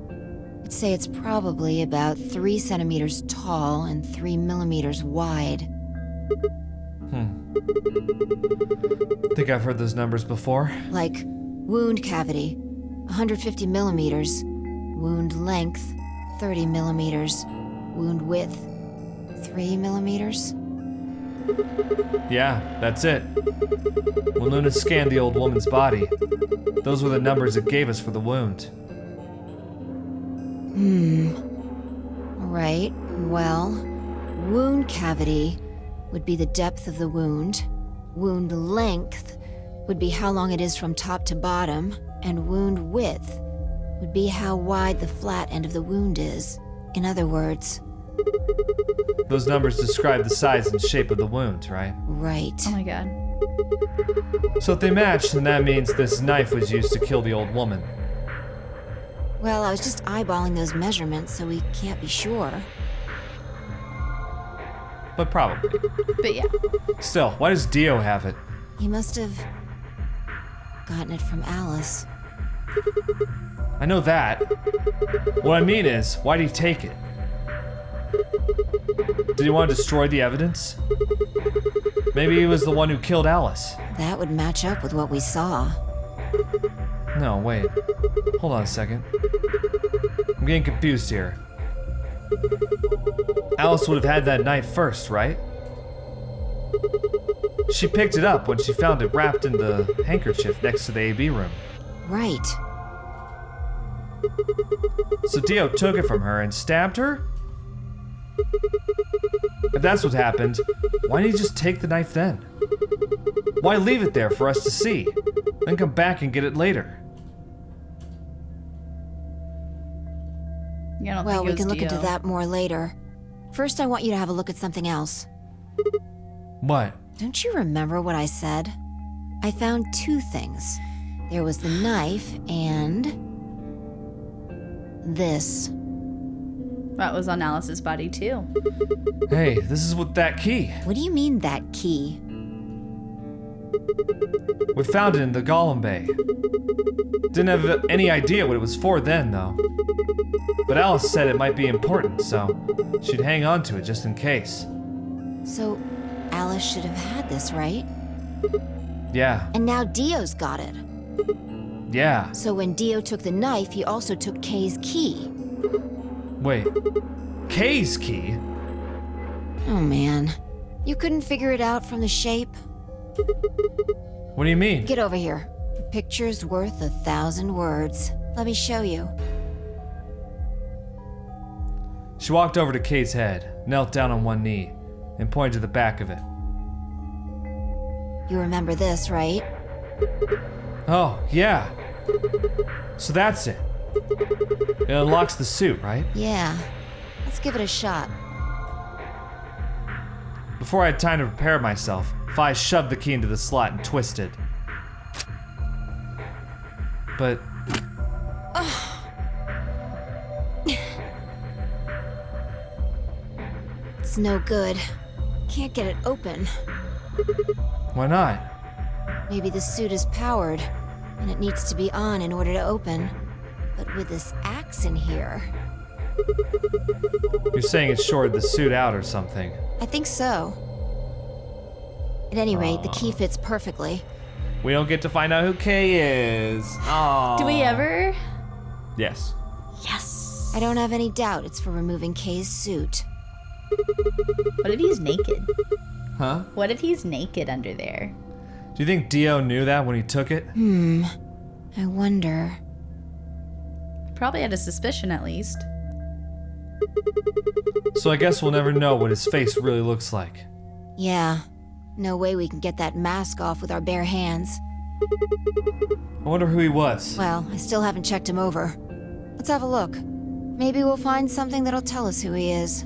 I'd say it's probably about 3 centimeters tall and 3 millimeters wide. Think I've heard those numbers before. Like, wound cavity, 150 millimeters. Wound length, 30 millimeters. Wound width, 3 millimeters. Yeah, that's it. When Luna scanned the old woman's body, those were the numbers it gave us for the wound. Right, well, wound cavity would be the depth of the wound. Wound length would be how long it is from top to bottom. And wound width would be how wide the flat end of the wound is. In other words, Those numbers describe the size and shape of the wound, right? right. Oh my god. So if they match, then that means this knife was used to kill the old woman. Well, I was just eyeballing those measurements, so we can't be sure. But probably. But yeah. Still, why does Dio have it? He must have gotten it from Alice. I know that. What I mean is, why did he take it? Did he want to destroy the evidence? Maybe he was the one who killed Alice. That would match up with what we saw. No, wait. Hold on a second. I'm getting confused here. Alice would have had that knife first, right? She picked it up when she found it wrapped in the handkerchief next to the AB room. Right. So Dio took it from her and stabbed her? If that's what happened, why didn't he just take the knife then? Why leave it there for us to see, then come back and get it later? You don't Well, think we it was can look Dio. into that more later. First, I want you to have a look at something else. What? Don't you remember what I said? I found 2 things. There was the knife and... this. That was on Alice's body too. Hey, this is with that key. What do you mean, that key? We found it in the Golem Bay. Didn't have any idea what it was for then, though. But Alice said it might be important, so she'd hang on to it just in case. So, Alice should have had this, right? Yeah, And now Dio's got it. yeah. So when Dio took the knife, he also took Kay's key. Wait. Kay's key? Oh man. You couldn't figure it out from the shape? What do you mean? Get over here. A picture's worth 1,000 words. Let me show you. She walked over to Kay's head, knelt down on one knee, and pointed to the back of it. You remember this, right? Oh, yeah. So that's it. It unlocks the suit, right? Yeah. Let's give it a shot. Before I had time to prepare myself, Fi shoved the key into the slot and twisted. But... It's no good. Can't get it open. why not? Maybe the suit is powered, and it needs to be on in order to open. But with this axe in here, You're saying it shorted the suit out or something. I think so. At any rate, the key fits perfectly. We don't get to find out who Kay is. Aww. Do we ever? Yes. Yes. I don't have any doubt it's for removing Kay's suit. What if he's naked? Huh? What if he's naked under there? Do you think Dio knew that when he took it? I wonder. Probably had a suspicion at least. So I guess we'll never know what his face really looks like. Yeah. No way we can get that mask off with our bare hands. I wonder who he was. Well, I still haven't checked him over. Let's have a look. Maybe we'll find something that'll tell us who he is.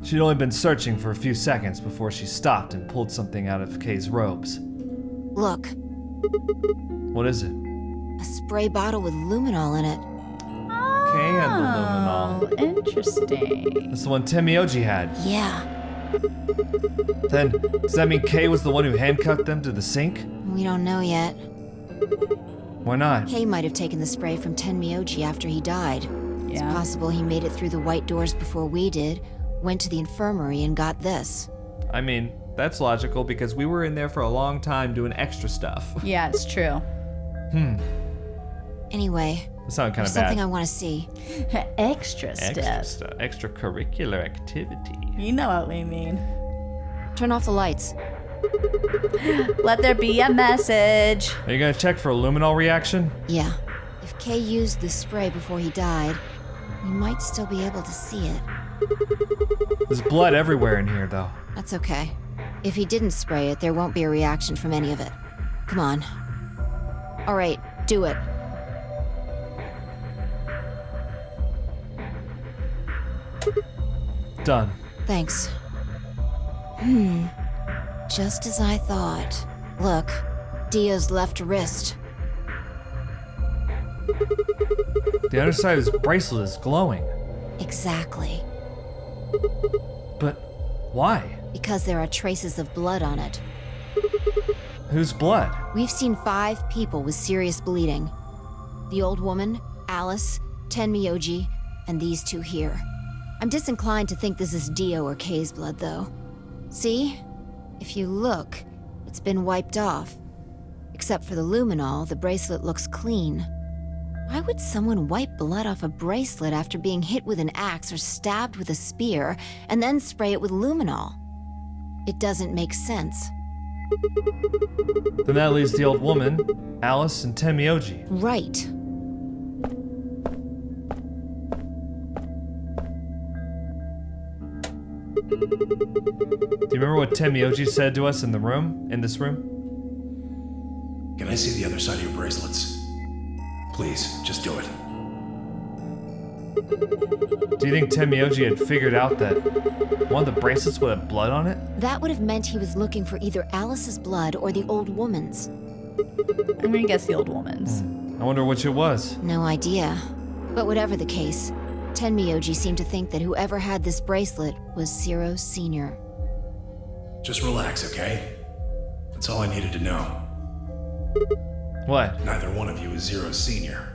She'd only been searching for a few seconds before she stopped and pulled something out of Kay's robes. Look, What is it? a spray bottle with luminol in it. Kay had the luminol. Oh, interesting. That's the one Temioji had. Yeah, Then, does that mean Kay was the one who handcuffed them to the sink? we don't know yet. Why not? Kay might have taken the spray from Tenmyoji after he died. It's Yeah. possible he made it through the white doors before we did, went to the infirmary and got this. I mean, that's logical because we were in there for a long time doing extra stuff. Yeah, it's true. Anyway, That sounded kind there's of something bad. I want to see. Extra stuff. Extracurricular activity. You know what we mean. Turn off the lights. Let there be a message. Are you gonna check for a luminol reaction? Yeah, if Kay used the spray before he died, we might still be able to see it. There's blood everywhere in here, though. That's okay. If he didn't spray it, there won't be a reaction from any of it. Come on. All right, do it. Done. Thanks. Just as I thought. Look, Dio's left wrist. The underside of his bracelet is glowing. Exactly. But why? Because there are traces of blood on it. Whose blood? We've seen 5 people with serious bleeding. The old woman, Alice, Tenmyoji, and these 2 here. I'm disinclined to think this is Dio or Kay's blood, though. See? If you look, it's been wiped off. Except for the luminol, the bracelet looks clean. Why would someone wipe blood off a bracelet after being hit with an axe or stabbed with a spear, and then spray it with luminol? It doesn't make sense. Then that leaves the old woman, Alice, and Temioji. Right. Do you remember what Temioji said to us in the room? In this room? Can I see the other side of your bracelets? Please, just do it. Do you think Temioji had figured out that one of the bracelets would have blood on it? That would have meant he was looking for either Alice's blood or the old woman's. I'm gonna guess the old woman's. I wonder which it was. No idea. But whatever the case, Tenmyoji seemed to think that whoever had this bracelet was Zero Sr. Just relax, okay? That's all I needed to know. What? Neither one of you is Zero Senior.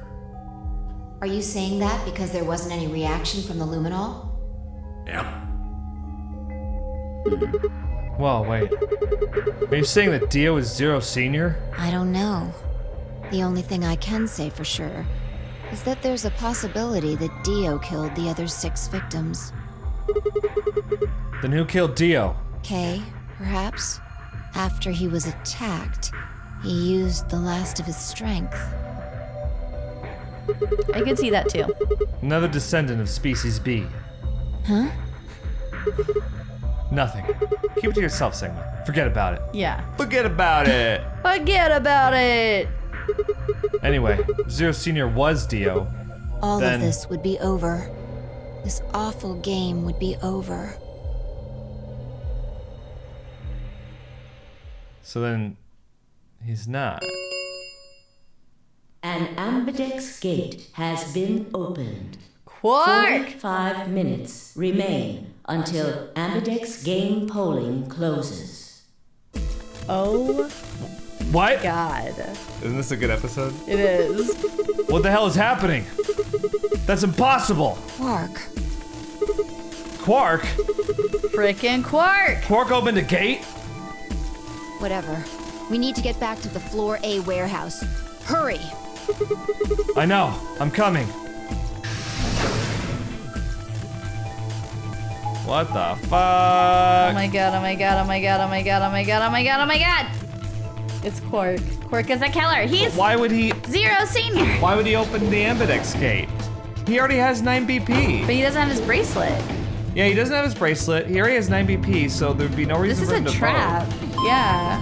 Are you saying that because there wasn't any reaction from the luminol? Yeah? Whoa, wait. Are you saying that Dio is Zero Senior? I don't know. The only thing I can say for sure is that there's a possibility that Dio killed the other 6 victims. Then who killed Dio? Kay, perhaps? After he was attacked, he used the last of his strength. I could see that too. Another descendant of Species B. Huh? Nothing. Keep it to yourself, Sigma. Forget about it. Yeah. Forget about it! Forget about it. Anyway, Zero Senior was Dio. All Then- of this would be over. This awful game would be over. So then, he's not. An ambidex gate has been opened. Quark! 45 minutes remain until ambidex game polling closes. Oh What? God. Isn't this a good episode? It is. What the hell is happening? That's impossible! Quark. Quark? Frickin' Quark! Quark opened a gate? Whatever. We need to get back to the Floor A warehouse. Hurry! I know. I'm coming. What the Oh fuck? my god, oh my god, oh my god, oh my god, oh my god, oh my god, oh my god! It's Quark. Quark is a killer. He's Why would he Zero Senior. why would he open the Ambidex gate? He already has 9 BP. But he doesn't have his bracelet. Yeah, he doesn't have his bracelet. He already has 9 BP, so there'd be no This reason is for a him to trap. vote. Yeah.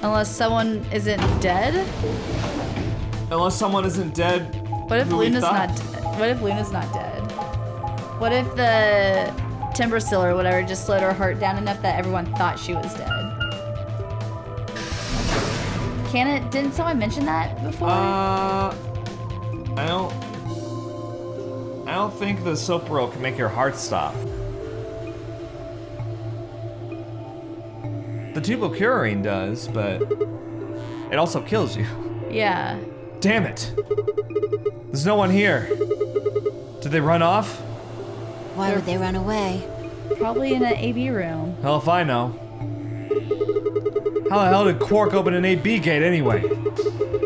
Unless someone isn't dead. Unless someone isn't dead. What if who we Luna's thought. not? What if Luna's not dead? What if the Timbersill or whatever just slowed her heart down enough that everyone thought she was dead? Can it? Didn't someone mention that before? I don't think the soap roll can make your heart stop. The tubocurine does, but it also kills you. Yeah. Damn it. There's no one here. Did they run off? Why would they run away? Probably in an AB room. Hell if I know. How the hell did Quark open an AB gate anyway?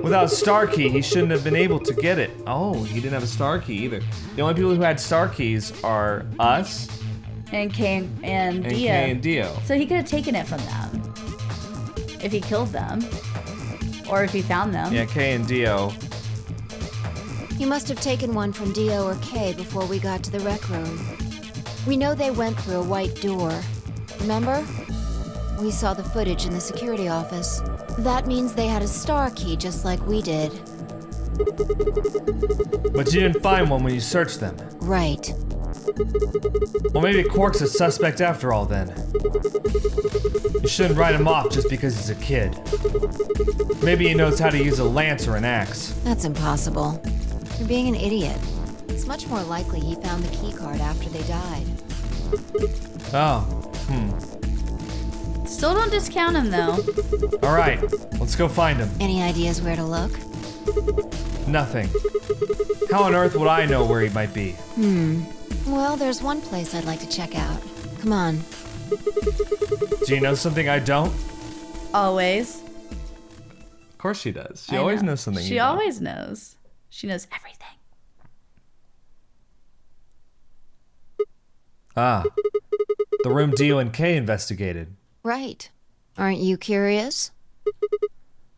Without a star key, he shouldn't have been able to get it. Oh, he didn't have a star key either. The only people who had star keys are us And Kay and and Dio. Kay and Dio. So he could have taken it from them. If he killed them. Or if he found them. Yeah, Kay and Dio. You must have taken one from Dio or Kay before we got to the rec room. We know they went through a white door. Remember? We saw the footage in the security office. That means they had a star key just like we did. But you didn't find one when you searched them. Right. Well, maybe Quark's a suspect after all then. You shouldn't write him off just because he's a kid. Maybe he knows how to use a lance or an axe. That's impossible. You're being an idiot. It's much more likely he found the key card after they died. Oh, Still don't discount him though. all right. Let's go find him. Any ideas where to look? Nothing. How on earth would I know where he might be? Well, there's one place I'd like to check out. Come on. Do you know something I don't? Always. Of course she does. She I always know. knows something. She you don't. always knows. She knows everything. Ah, the room Dio and Kay investigated. Right. Aren't you curious?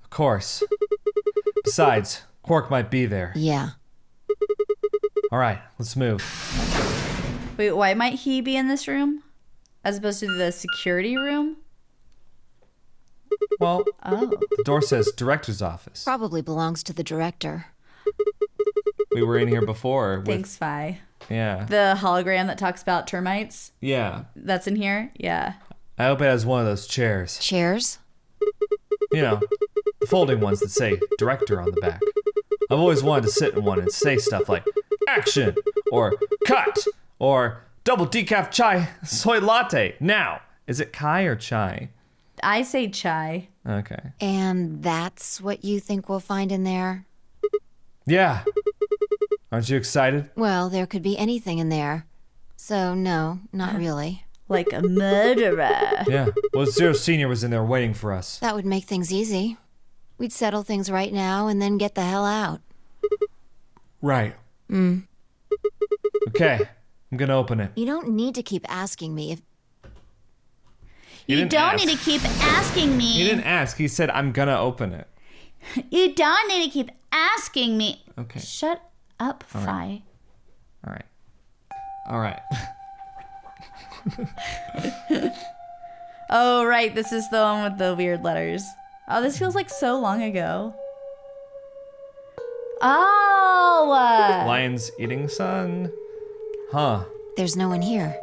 Of course. Besides, Quark might be there. Yeah. All right, let's move. Wait, why might he be in this room? As opposed to the security room? Well, Oh. the door says director's office. Probably belongs to the director. We were in here before. With, Thanks, Vi. Yeah. The hologram that talks about termites Yeah. that's in here? Yeah. I hope it has one of those chairs. Chairs? You know, the folding ones that say director on the back. I've always wanted to sit in one and say stuff like action or cut or double decaf chai soy latte. Now, is it Kai or chai? I say chai. Okay. And that's what you think we'll find in there? Yeah. Aren't you excited? Well, there could be anything in there. So, no, not really. Like a murderer. Yeah. Well, Zero Senior was in there waiting for us. That would make things easy. We'd settle things right now and then get the hell out. Right. Okay. I'm gonna open it. You don't need to keep asking me if... He You didn't don't ask. need to keep asking me. He didn't ask. He said, I'm gonna open it. You don't need to keep asking me. Okay. Shut up, Fi. All right. All right. Oh, right. This is the one with the weird letters. Oh, this feels like so long ago. Oh! Lion's eating sun? Huh. There's no one here.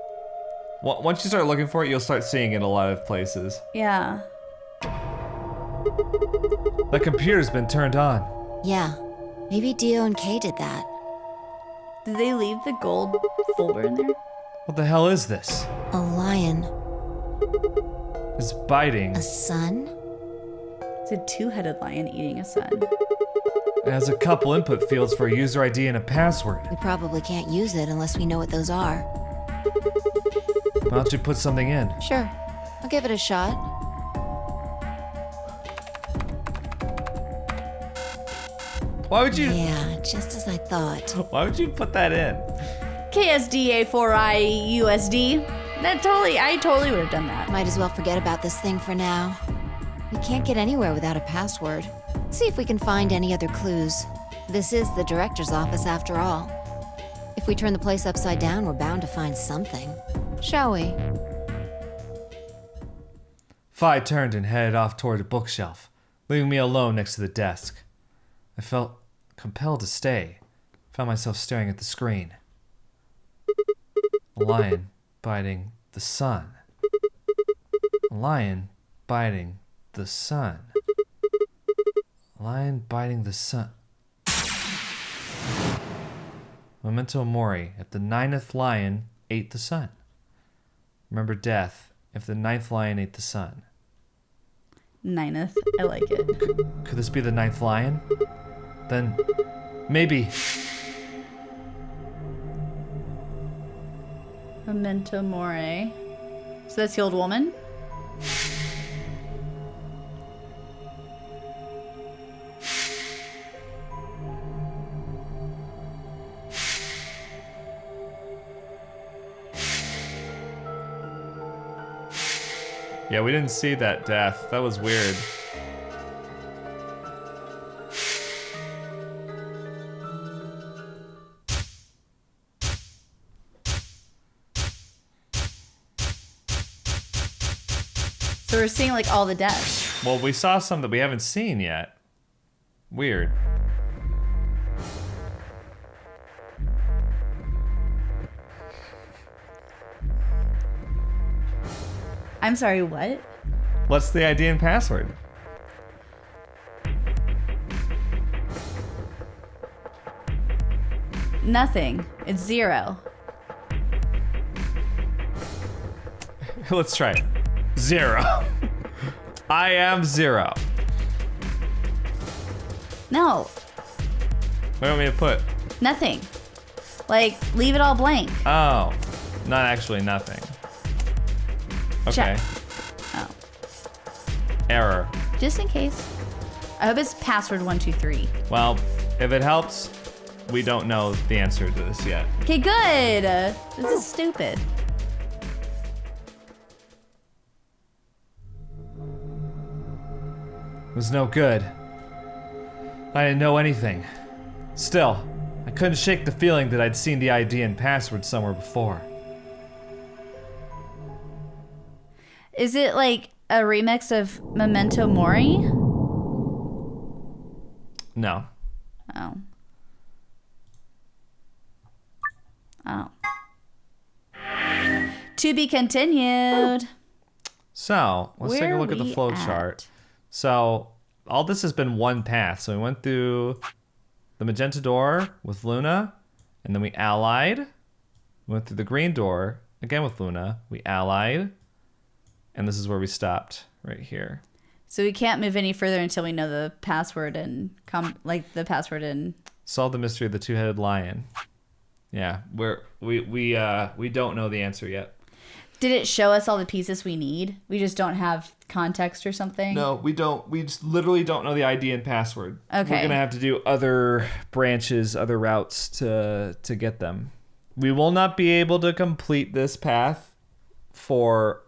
Once you start looking for it, you'll start seeing it a lot of places. Yeah. The computer's been turned on. Yeah. Maybe Dio and Kay did that. Did they leave the gold folder in there? What the hell is this? A lion. It's biting. A sun? It's a two-headed lion eating a sun. It has a couple input fields for a user ID and a password. We probably can't use it unless we know what those are. Why don't you put something in? Sure. I'll give it a shot. Why would you? Yeah, just as I thought. Why would you put that in? KSDA4IUSD. I totally would have done that. Might as well forget about this thing for now. We can't get anywhere without a password. Let's see if we can find any other clues. This is the director's office after all. If we turn the place upside down, we're bound to find something. Shall we? Fi turned and headed off toward a bookshelf, leaving me alone next to the desk. I felt compelled to stay. Found myself staring at the screen. A lion biting the sun. A lion biting the sun. A lion biting the sun. Memento mori. If the 9th lion ate the sun. Remember death if the 9th lion ate the sun. 9th. I like it. Could this be the 9th lion? Then maybe. Memento mori. So that's the old woman? Yeah, we didn't see that death. That was weird. So we're seeing like all the deaths. Well, we saw some that we haven't seen yet. Weird. I'm sorry, what? What's the ID and password? Nothing. It's 0. Let's try it. 0. I am 0. No, What do you want me to put? nothing. Like, leave it all blank. Oh, not actually nothing. Okay. Check. Oh, Error. just in case. I hope it's password 123. Well, if it helps, we don't know the answer to this yet. Okay, good. This is stupid. It was no good. I didn't know anything. Still, I couldn't shake the feeling that I'd seen the ID and password somewhere before. Is it like a remix of Memento Mori? No. Oh. Oh. To be continued. So, let's take a Where look at the we flow at? chart. So, all this has been one path. So we went through the magenta door with Luna, and then we allied. We went through the green door, again with Luna. We allied. And this is where we stopped, right here. So we can't move any further until we know the password and the password and Solve the mystery of the two-headed lion. Yeah, we don't know the answer yet. did it show us all the pieces we need? We just don't have context or something? No, we don't. We just literally don't know the ID and password. Okay. We're gonna have to do other branches, other routes to get them. We will not be able to complete this path for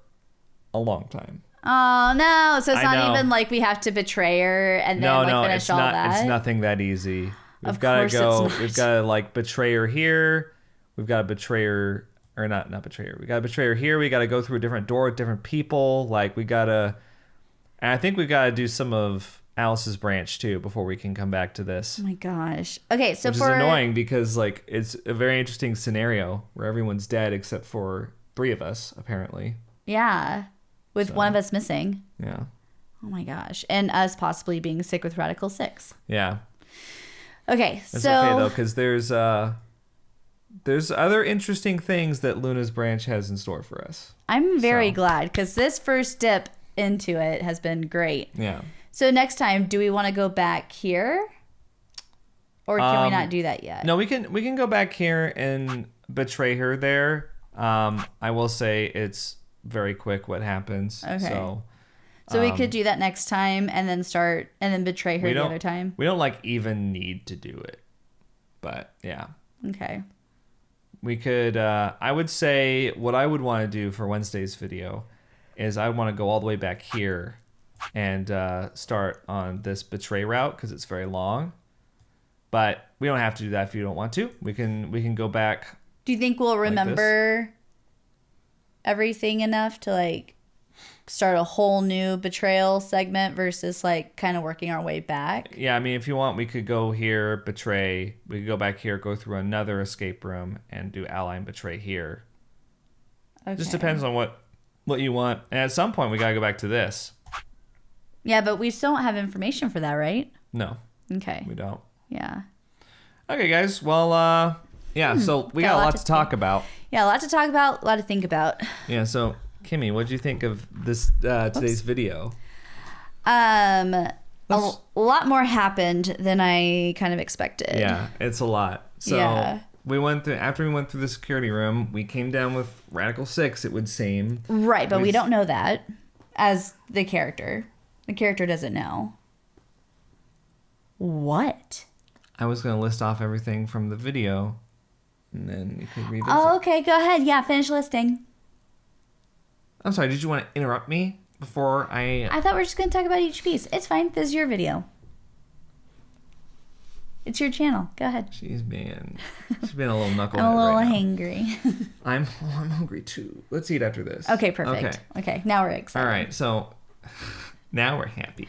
a long time. Oh no! So it's I not know. even like we have to betray her and then finish it's all not. that. It's nothing that easy. We've Of got to course it's go. not. We've got to like betray her here. We've got to betray her, or not betray her. We got to betray her here. We got to go through a different door with different people. Like we gotta. And I think we got to do some of Alice's branch too before we can come back to this. Oh my gosh. Okay, so Which for is annoying because like it's a very interesting scenario where everyone's dead except for 3 of us apparently. yeah, with one of us missing. Yeah. Oh my gosh, and us possibly being sick with Radical 6. Yeah. Okay, It's so okay though because there's other interesting things that Luna's branch has in store for us. I'm very so. glad because this first dip into it has been great. Yeah. So next time, do we want to go back here, or can we not do that yet? No, we can go back here and betray her there. I will say it's very quick what happens. Okay. So So we could do that next time and then betray her the other time. We don't like even need to do it. But yeah. Okay. We could, I would say what I would want to do for Wednesday's video is I want to go all the way back here and start on this betray route because it's very long. But we don't have to do that if you don't want to. We can go back. Do you think we'll remember everything enough to like start a whole new betrayal segment versus like kind of working our way back? Yeah, I mean, if you want, we could go here, betray. We could go back here, go through another escape room, and do ally and betray here. Okay. Just depends on what you want. And at some point, we gotta go back to this. Yeah, but we still don't have information for that, right? No, Okay. we don't. Yeah. Okay, guys. Well, yeah. So we got a lot to talk about. Yeah, a lot to talk about, a lot to think about. Yeah. So, Kimmy, what did you think of this today's video? A lot more happened than I kind of expected. Yeah, it's a lot. So Yeah. after we went through the security room, we came down with Radical 6, it would seem. Right, but we don't know that as the character. The character doesn't know. What? I was going to list off everything from the video, and then we could revisit. Oh, okay, go ahead. Yeah, finish listing. I'm sorry, did you want to interrupt me before I thought we were just going to talk about each piece. It's fine. This is your video. It's your channel. Go ahead. She's been a little knucklehead I'm a little right now. hangry. I'm hungry too. Let's eat after this. Okay, perfect. Okay, now we're excited. All right, so now we're happy.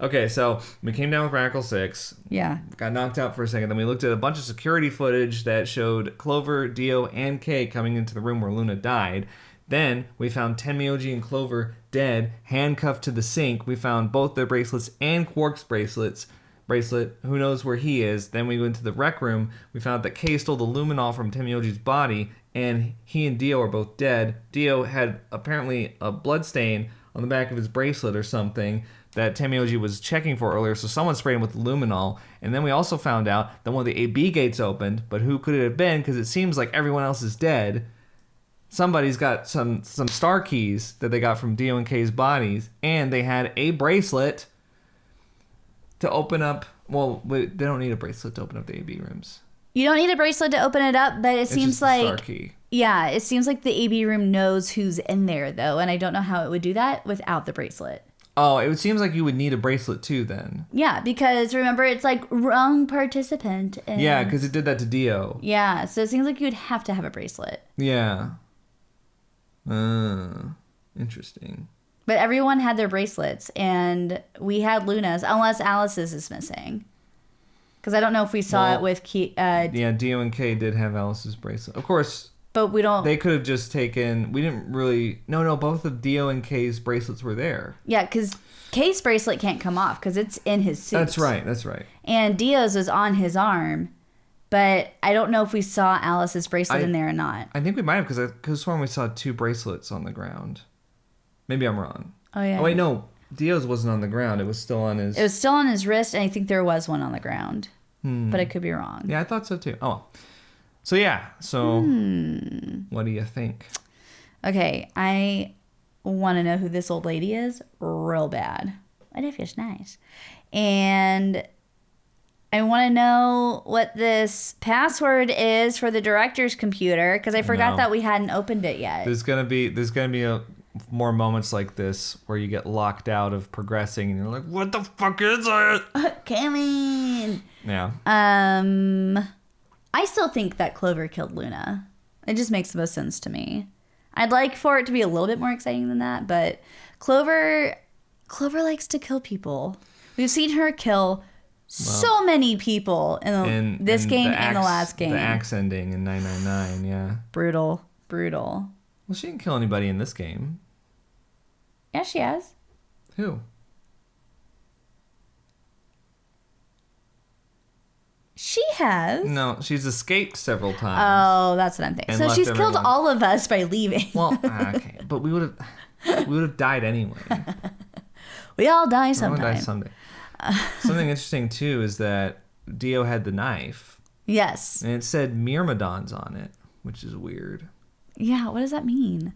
Okay, so we came down with Radical 6. Yeah. Got knocked out for a second. Then we looked at a bunch of security footage that showed Clover, Dio, and Kay coming into the room where Luna died. Then we found Tenmyoji and Clover dead, handcuffed to the sink. We found both their bracelets and Quark's bracelet. Who knows where he is? Then we went to the rec room. We found that Kay stole the luminol from Tenmyoji's body, and he and Dio are both dead. Dio had apparently a blood stain on the back of his bracelet or something that Tenmyoji was checking for earlier, so someone sprayed him with luminol. And then we also found out that one of the AB gates opened, but who could it have been? Because it seems like everyone else is dead. Somebody's got some star keys that they got from Dio and Kay's bodies, and they had a bracelet to open up. Well, they don't need a bracelet to open up the AB rooms. You don't need a bracelet to open it up, but it It's seems just a like... star key. Yeah, it seems like the AB room knows who's in there, though, and I don't know how it would do that without the bracelet. Oh, it seems like you would need a bracelet too then. Yeah, because remember, it's like wrong participant. And Yeah, because it did that to Dio. yeah, so it seems like you'd have to have a bracelet. Yeah. Interesting. But everyone had their bracelets, and we had Luna's, unless Alice's is missing. Because I don't know if we saw it with Yeah, Dio and Kay did have Alice's bracelet. Of course, but we don't... they could have just taken... We didn't really... No, both of Dio and Kay's bracelets were there. Yeah, because Kay's bracelet can't come off, because it's in his suit. That's right. And Dio's was on his arm, but I don't know if we saw Alice's bracelet in there or not. I think we might have, because I could have sworn we saw 2 bracelets on the ground. Maybe I'm wrong. Oh, yeah. Oh, wait, no. Dio's wasn't on the ground. It was still on his... It was still on his wrist, and I think there was one on the ground. But I could be wrong. Yeah, I thought so too. Oh. So, yeah. So, what do you think? Okay, I want to know who this old lady is real bad. What if it's nice? And I want to know what this password is for the director's computer, because I forgot that we hadn't opened it yet. There's gonna be more moments like this where you get locked out of progressing and you're like, what the fuck is it? Come in. Yeah. I still think that Clover killed Luna. It just makes the most sense to me. I'd like for it to be a little bit more exciting than that, but Clover likes to kill people. We've seen her kill so many people in this game and the last game. The axe ending in 999, yeah. Brutal. Well, she didn't kill anybody in this game. Yeah, she has. Who? She has. No, she's escaped several times. Oh, that's what I'm thinking. And So left she's killed everyone. all of us by leaving. Well, okay, but we would have died anyway. We all die Everyone sometime. dies someday. Something interesting too is that Dio had the knife, Yes. and it said Myrmidons on it, which is weird. Yeah, what does that mean?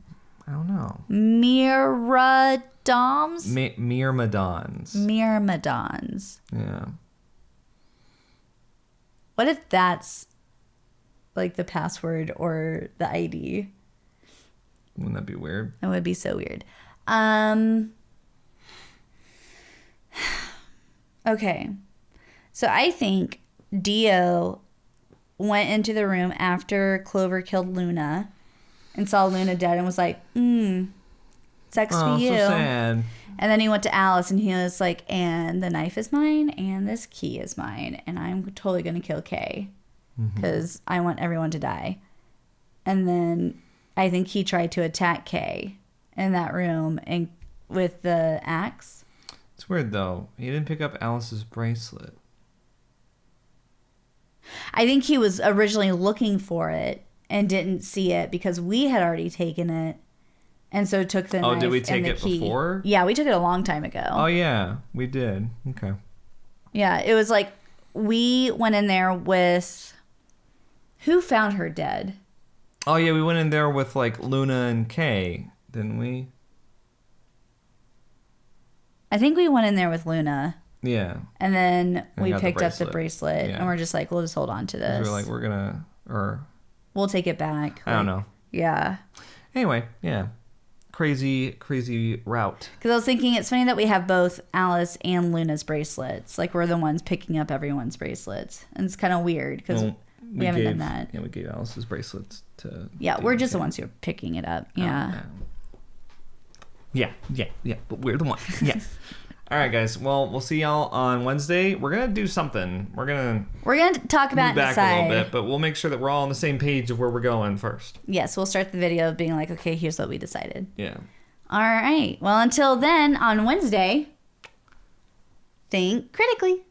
I don't know. Myrmidons. Myrmidons? Myrmidons. Myrmidons. Yeah. What if that's like the password or the ID? Wouldn't that be weird? That would be so weird. Okay. So I think Dio went into the room after Clover killed Luna and saw Luna dead and was like, sucks for you. So sad. And then he went to Alice and he was like, and the knife is mine and this key is mine and I'm totally going to kill Kay because I want everyone to die. And then I think he tried to attack Kay in that room and with the axe. It's weird though. He didn't pick up Alice's bracelet. I think he was originally looking for it and didn't see it because we had already taken it. And so took the knife did we and take the it key. before? Yeah, we took it a long time ago. Oh, yeah. We did. Okay. Yeah, it was like we went in there with... Who found her dead? Oh, yeah. We went in there with, like, Luna and Kay, didn't we? I think we went in there with Luna. Yeah. And then we got the picked up the bracelet. bracelet. Yeah. And we're just like, we'll just hold on to this. We were like, we're going to... We'll take it back. I don't know. Yeah. Anyway, yeah. Crazy route. Because I was thinking it's funny that we have both Alice and Luna's bracelets. Like, we're the ones picking up everyone's bracelets. And it's kind of weird because we haven't done that. Yeah, we gave Alice's bracelets to... Yeah, we're just the ones who are picking it up. Yeah. Yeah, but we're the ones. Yeah. All right, guys. Well, we'll see y'all on Wednesday. We're going to do something. We're going to talk about move and back decide. a little bit, but we'll make sure that we're all on the same page of where we're going first. Yes, we'll start the video of being like, okay, here's what we decided. Yeah. All right. Well, until then, on Wednesday, think critically.